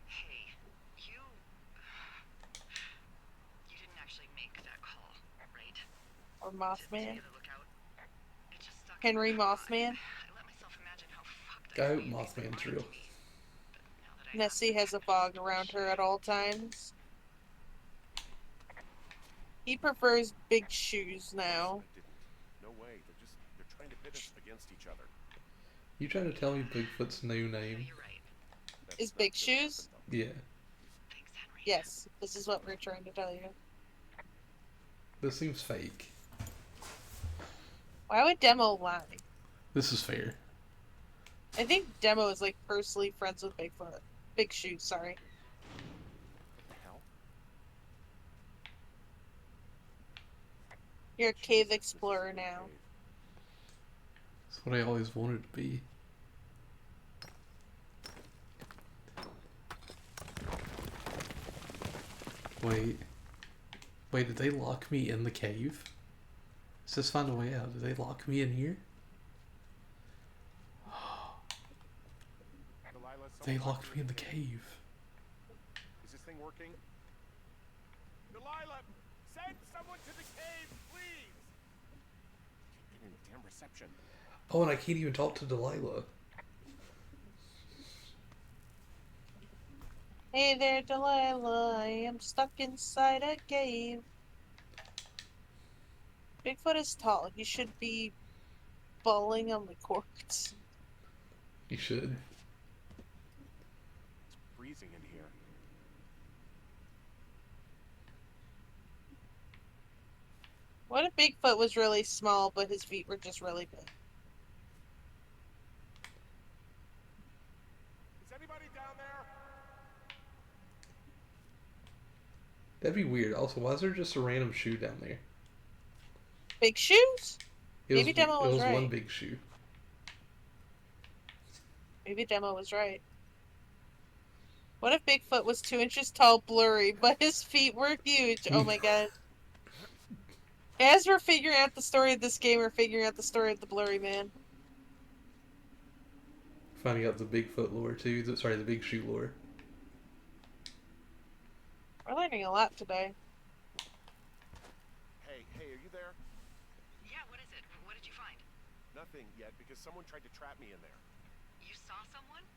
Hey, you didn't actually make that call, right? Or To Mothman? be the lookout. It just stuck Henry in my craw. Mothman? I let myself imagine how fucked I hope could be if they'd been Mothman's lying real. to me. But now that I Nessie have has a fog around her at all times. He prefers big shoes now. I didn't. No way. They're trying to pit us against each other. You trying to tell me Bigfoot's new name? you're right. That's Is not Big gonna Shoes? happen, though. Yeah. Thanks, Henry. Yes, this is what we're trying to tell you. This seems fake. Why would Demo lie? This is fair. I think Demo is like personally friends with Bigfoot. Big Shoes, sorry. What the hell? You're a cave explorer now. That's what I always wanted to be. Wait. Wait, did they lock me in the cave? Let's just find a way out. Did they lock me in here? Delilah, They someone locked me in the cave. Is this thing working? Delilah, send someone to the cave, please. Can't get any damn reception. Oh, and I can't even talk to Delilah. Hey there, Delilah. I am stuck inside a cave. Bigfoot is tall. He should be falling on the cords. You should. It's freezing in here. What if Bigfoot was really small, but his feet were just really big? Is anybody down there? That'd be weird. Also, why is there just a random shoe down there? Big shoes? Maybe Demo it was was right. one big shoe. Maybe Demo was right. What if Bigfoot was 2 inches tall, blurry, but his feet were huge? Oh my god. As we're figuring out the story of this game, we're figuring out the story of the blurry man. Finding out the Bigfoot lore too. Sorry, the big shoe lore. We're learning a lot today. Hey, are you there? Yeah, what is it? What did you find? Nothing yet, because someone tried to trap me in there. You saw someone?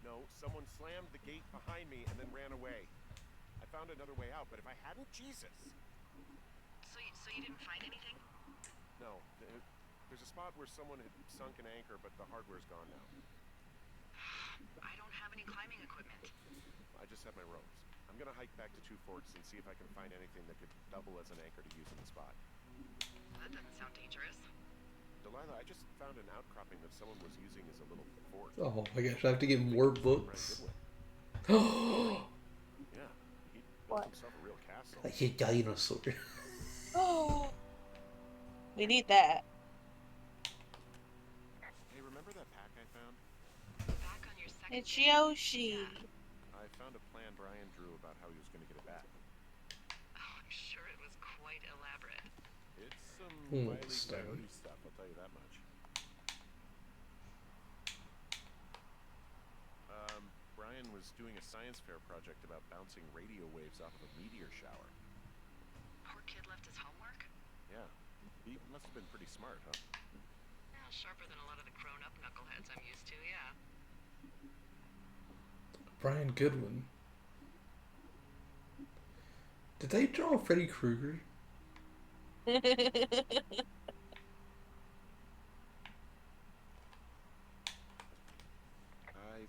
No, someone slammed the gate behind me and then ran away. I found another way out, but if I hadn't, Jesus. So you didn't find anything? No, there's a spot where someone had sunk an anchor, but the hardware's gone now. I don't have any climbing equipment. I just have my ropes. I'm gonna hike back to Two Forks and see if I can find anything that could double as an anchor to use in the spot. That doesn't sound dangerous. Delilah, I just found an outcropping that someone was using as a little fort. Oh my gosh, I have to get more books. Oh, Yeah, he built What? himself a real castle. I hate dinosaur. Oh, we need that. Hey, remember that pack I found? Back on your second It's day? Yoshi. Yeah. I found a plan Brian drew about how he was gonna get it back. Oh, I'm sure it was quite elaborate. It's some wily Stone. coyote stuff, I'll tell you that much. Brian was doing a science fair project about bouncing radio waves off of a meteor shower. Poor kid left his homework? Yeah, he must have been pretty smart, huh? Well, sharper than a lot of the grown-up knuckleheads I'm used to, yeah. Brian Goodwin. Did they draw Freddy Krueger? I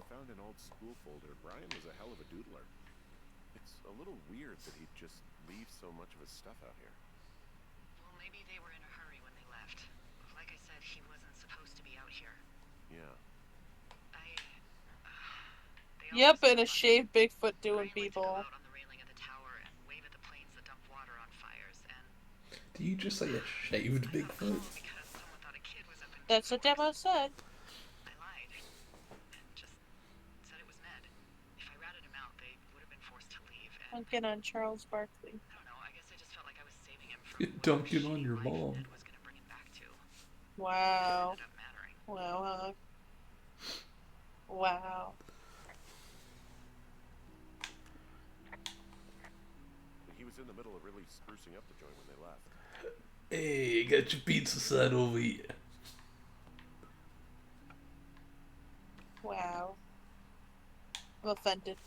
found an old school folder. Brian was a hell of a doodler. It's a little weird that he'd just leave so much of his stuff out here. Well, maybe they were in a hurry when they left. Like I said, he wasn't supposed to be out here. Yeah. They Yep, always and a talk about shaved Bigfoot doing Brian liked to go people. out on the railing of the tower and wave at the planes that dump water on fires, and Do you just say a shaved I got a call Bigfoot? because someone thought a kid was up in That's what Two Demo Forks. said. I lied and just said it was Ned. If I ratted him out, they would have been forced to leave, and Duncan on Charles Barkley. I don't know, I guess I just felt like I was saving him from whatever Dunking on shitty your life mom. Ned was gonna bring him back to. Wow. It ended up mattering. Wow. Wow. He was in the middle of really sprucing up the joint when they left. Hey, got your pizza side over here. Wow. I'm offended.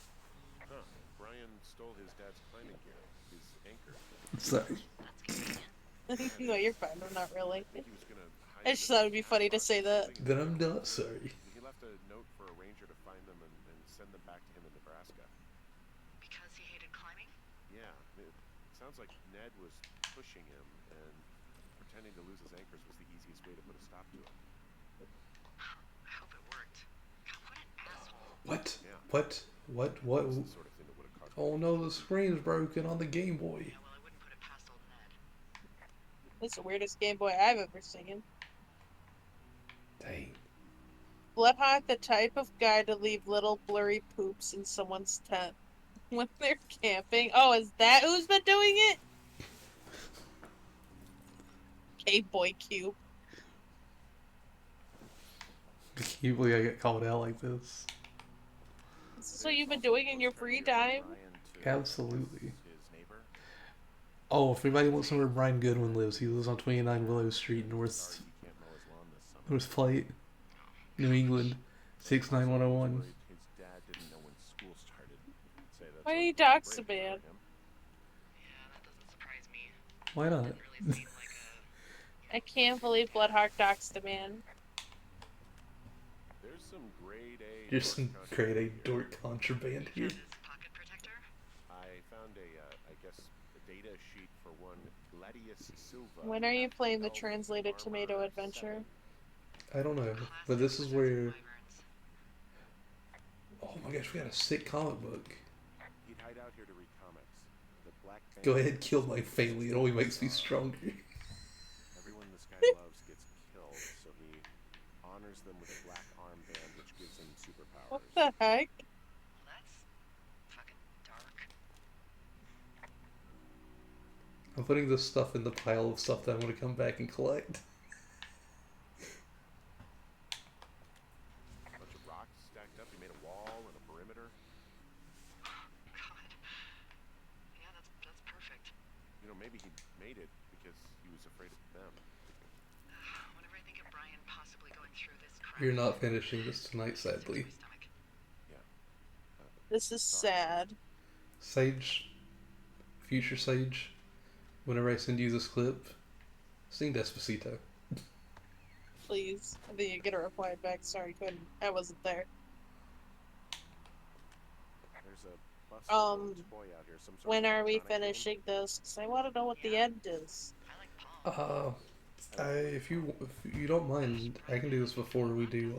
Huh. Brian stole his dad's climbing gear, his anchor. Sorry. That's convenient. No, you're fine. I'm not really. He was gonna hide I them just in thought a it'd be funny to say that. using Then I'm not sorry. He left a note for a ranger to find them and send them back to him in Nebraska. Because he hated climbing? Yeah, it sounds like Ned was pushing him, and pretending to lose his anchors was the easiest way to put a stop to it. I hope it worked. God, what an asshole. What? Yeah. What? That's the sort of thing that would have caused. Oh no, the screen's broken on the Game Boy. Yeah, well, I wouldn't put it past old Ned. This is the weirdest Game Boy I've ever seen. Dang. Bloodhawk, the type of guy to leave little blurry poops in someone's tent when they're camping. Oh, is that who's been doing it? K-Boy Cube. Can you believe I get called out like this? Is this what you've been doing in your free time? Absolutely. His neighbor. Oh, if anybody wants to know where Brian Goodwin lives, he lives on 29 Willow Street, Sorry North he can't mow his lawn this summer. North Plate, New England, 69101. His dad didn't know when school started. Say that's Why a are you big break doxing, for man? him. Yeah, that doesn't surprise me. Why not? Didn't really seem like a. I can't believe Bloodhawk doxed a man. There's some grade A. There's some dork grade A contraband here. dork contraband here. His pocket protector? I found I guess, a data sheet for one Gladius Silva. When are you playing the Elf translated Armor tomato adventure? 7. I don't know, Classic but this is Wizards and where. Wyverns. Oh my gosh, we got a sick comic book. He'd hide out here to read comics. The Black Go Band ahead, kill my is family. It only makes me stronger. Everyone this guy loves gets killed, so he honors them with a black armband, which gives him superpowers. What the heck? Well, that's fucking dark. I'm putting this stuff in the pile of stuff that I'm going to come back and collect. A bunch of rocks stacked up. He made a wall and a perimeter. God. Yeah, that's perfect. You know, maybe he made it because he was afraid of them. Whenever I think of Brian possibly going through this crap, You're not finishing this tonight, it sinks sadly. my stomach. This is sad. Sage, future Sage, whenever I send you this clip, sing Despacito. Please. I think you get a reply back. Sorry, couldn't. I wasn't there. There's a busted Um, old toy out here. Some sort When of are we electronic game. finishing this? Because I want to know what the end is. I like Pong. If you don't mind, I can do this before we do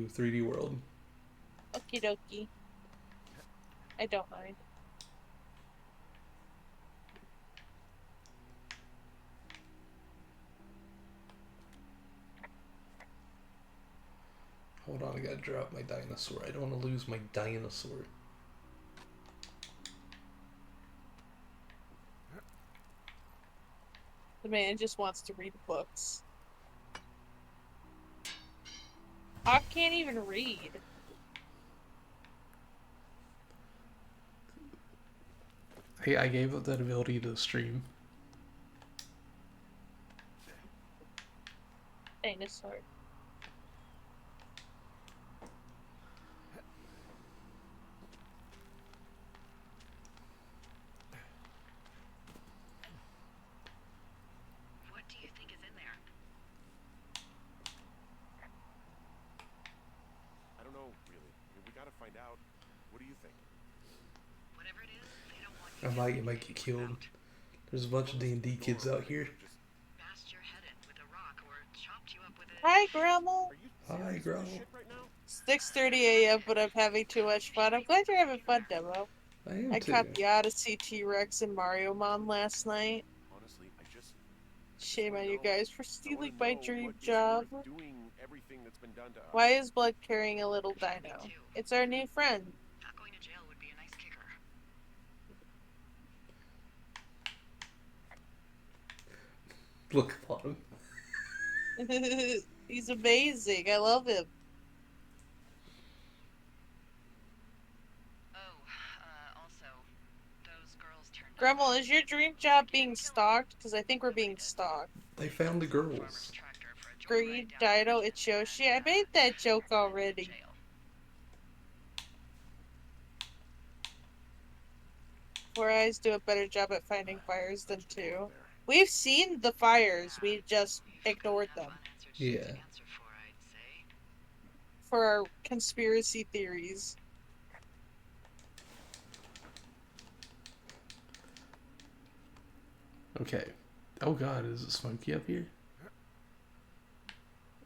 3D World. Okie dokie. I don't mind. Hold on, I gotta drop my dinosaur. I don't want to lose my dinosaur. The man just wants to read books. I can't even read. I gave up that ability to stream. Dinosaur. What do you think is in there? I don't know, really. I mean, we gotta find out. What do you think? Whatever it is, they don't want you I might get killed. There's a bunch of D&D kids out here. Just bashed your head in with a rock or chopped you up with a. Hi, Grandma. Are you Hi, serious with Grandma. this shit right now? 6:30 a.m., but I'm having too much fun. I'm glad you're having fun, Demo. I am I too. caught the Odyssey, T-Rex, and Mario Mon last night. Honestly, I just Shame on you guys for stealing I wanna my know dream what is job. worth doing everything that's been done to us. Why is Blood carrying a little dino? It's our new friend. Not going to jail would be a nice kicker. Look upon him. He's amazing. I love him. Oh, also, those girls turned up. Grandma, is your dream job being stalked? Because I think we're being stalked. They found the girls. Farmer's tractor for a Greed, joyride down the Dido, region, it's Yoshi. and, I made that joke sent him to already. jail. Four Eyes do a better job at finding fires than Let's go over two. there. We've seen the fires. We just You've gotta ignored have them unanswered shit to Yeah. answer for, I'd say. for our conspiracy theories. Okay. Oh god, is it smoky up here?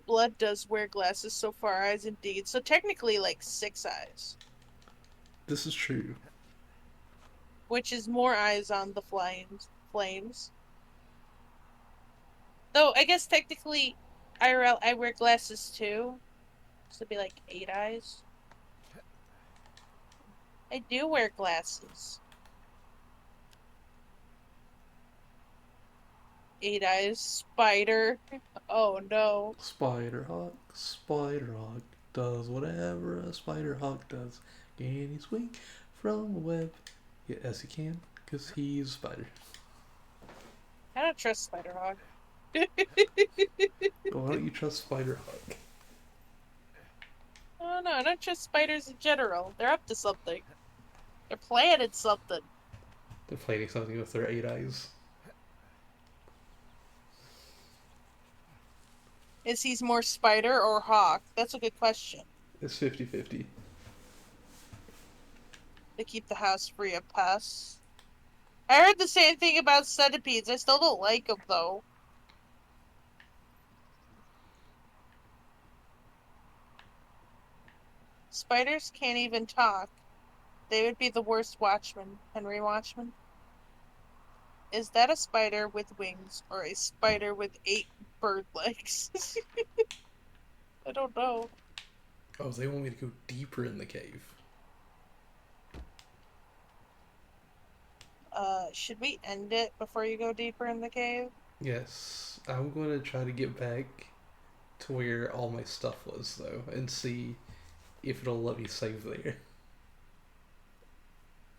Blood does wear glasses, so Far Eyes indeed. So technically, like 6 eyes, This is true. which is more eyes on the flames. Though, I guess technically, IRL, I wear glasses too. So it'd be like 8 eyes. I do wear glasses. 8 eyes, spider. Oh no. Spider Hawk does whatever a Spider Hawk does. Can he swing from a web? Yes, he can, because he's a spider. I don't trust Spider Hawk. Why don't you trust Spider Hawk? Oh no, I don't trust spiders in general. They're up to something. They're planning something. They're planning something with their 8 eyes. Is he more spider or hawk? That's a good question. It's 50-50. To keep the house free of pests. I heard the same thing about centipedes. I still don't like them, though. Spiders can't even talk. They would be the worst watchmen. Henry Watchman? Is that a spider with wings or a spider with 8 bird legs? I don't know. Oh, they want me to go deeper in the cave. Should we end it before you go deeper in the cave? Yes, I'm going to try to get back to where all my stuff was, though, and see if it'll let me save there.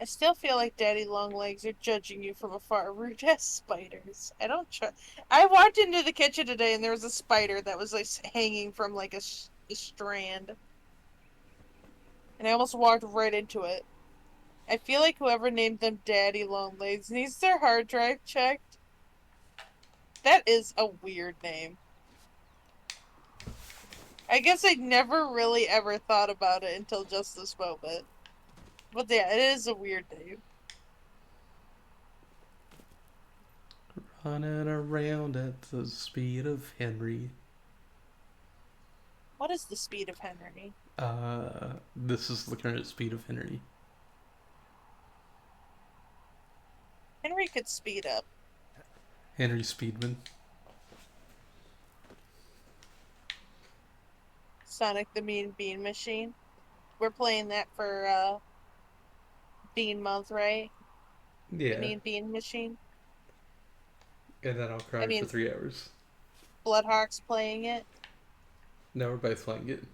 I still feel like Daddy Longlegs are judging you from afar. Rude ass spiders. I don't trust. I walked into the kitchen today and there was a spider that was like hanging from like a strand. And I almost walked right into it. I feel like whoever named them Daddy Longlegs needs their hard drive checked. That is a weird name. I guess I never really ever thought about it until just this moment. But yeah, it is a weird name. Running around at the speed of Henry. What is the speed of Henry? This is the current speed of Henry. Henry could speed up. Henry Speedman. Sonic the Mean Bean Machine. We're playing that for Bean Month, right? Yeah. The Mean Bean Machine. And then I'll cry for 3 hours. Bloodhawk's playing it. No, we're both playing it.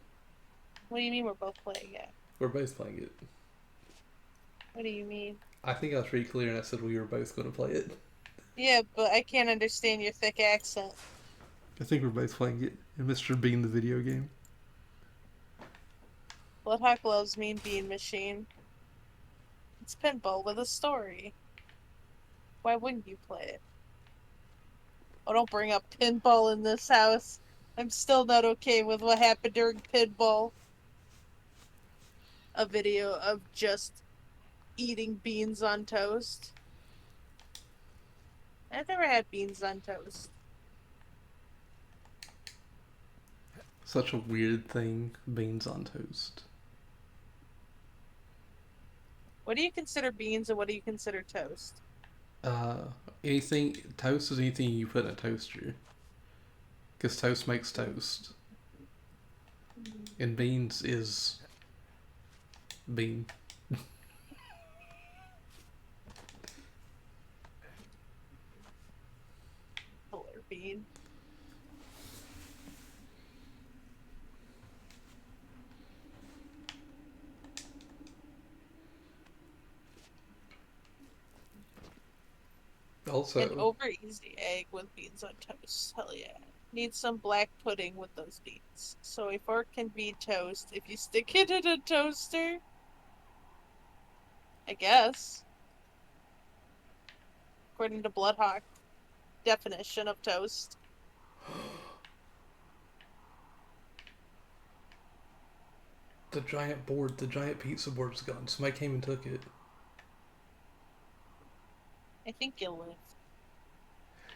What do you mean we're both playing it? We're both playing it. What do you mean? I think I was pretty clear and I said we were both going to play it. Yeah, but I can't understand your thick accent. I think we're both playing it. And Mr. Bean, the video game. Bloodhawk loves Mean Bean Machine. It's pinball with a story. Why wouldn't you play it? Oh, don't bring up pinball in this house. I'm still not okay with what happened during pinball. A video of just eating beans on toast. I've never had beans on toast. Such a weird thing, beans on toast. What do you consider beans and what do you consider toast? Toast is anything you put in a toaster. Because toast makes toast. And beans is bean. Color bean. Also, An over easy egg with beans on toast. Hell yeah. Need some black pudding with those beans. So a fork can be toast if you stick it in a toaster. I guess. According to Bloodhawk definition of toast. the giant pizza board's gone. Somebody came and took it. I think you'll live.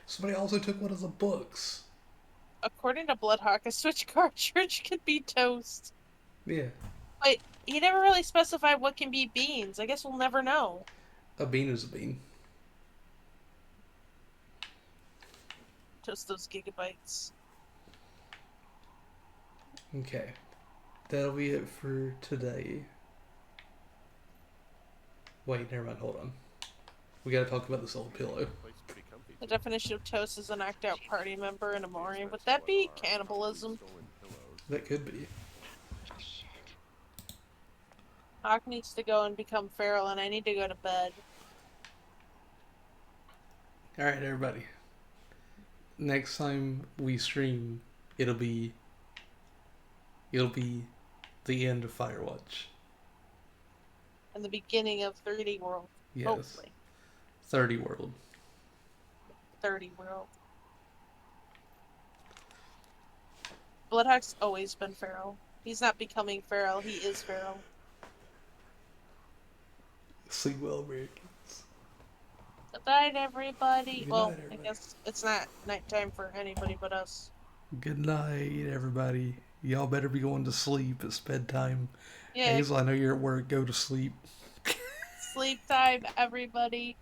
Somebody also took one of the books. According to Bloodhawk, a Switch cartridge could be toast. Yeah. But he never really specified what can be beans. I guess we'll never know. A bean is a bean. Just those gigabytes. Okay. That'll be it for today. Wait, never mind, hold on. We gotta talk about this old pillow. The definition of toast is a knocked out party member in a morning. Would that be cannibalism? That could be. Hawk needs to go and become feral, and I need to go to bed. Alright, everybody. Next time we stream, it'll be the end of Firewatch. And the beginning of 30 World. Yes. Hopefully. 30 World. 30 World. Bloodhawk's always been feral. He's not becoming feral, he is feral. Sleep well, Americans. Good night, everybody. Good Well, night, everybody. I guess it's not nighttime for anybody but us. Good night, everybody. Y'all better be going to sleep. It's bedtime. Yeah, Hazel, I know you're at work. Go to sleep. sleep time, everybody.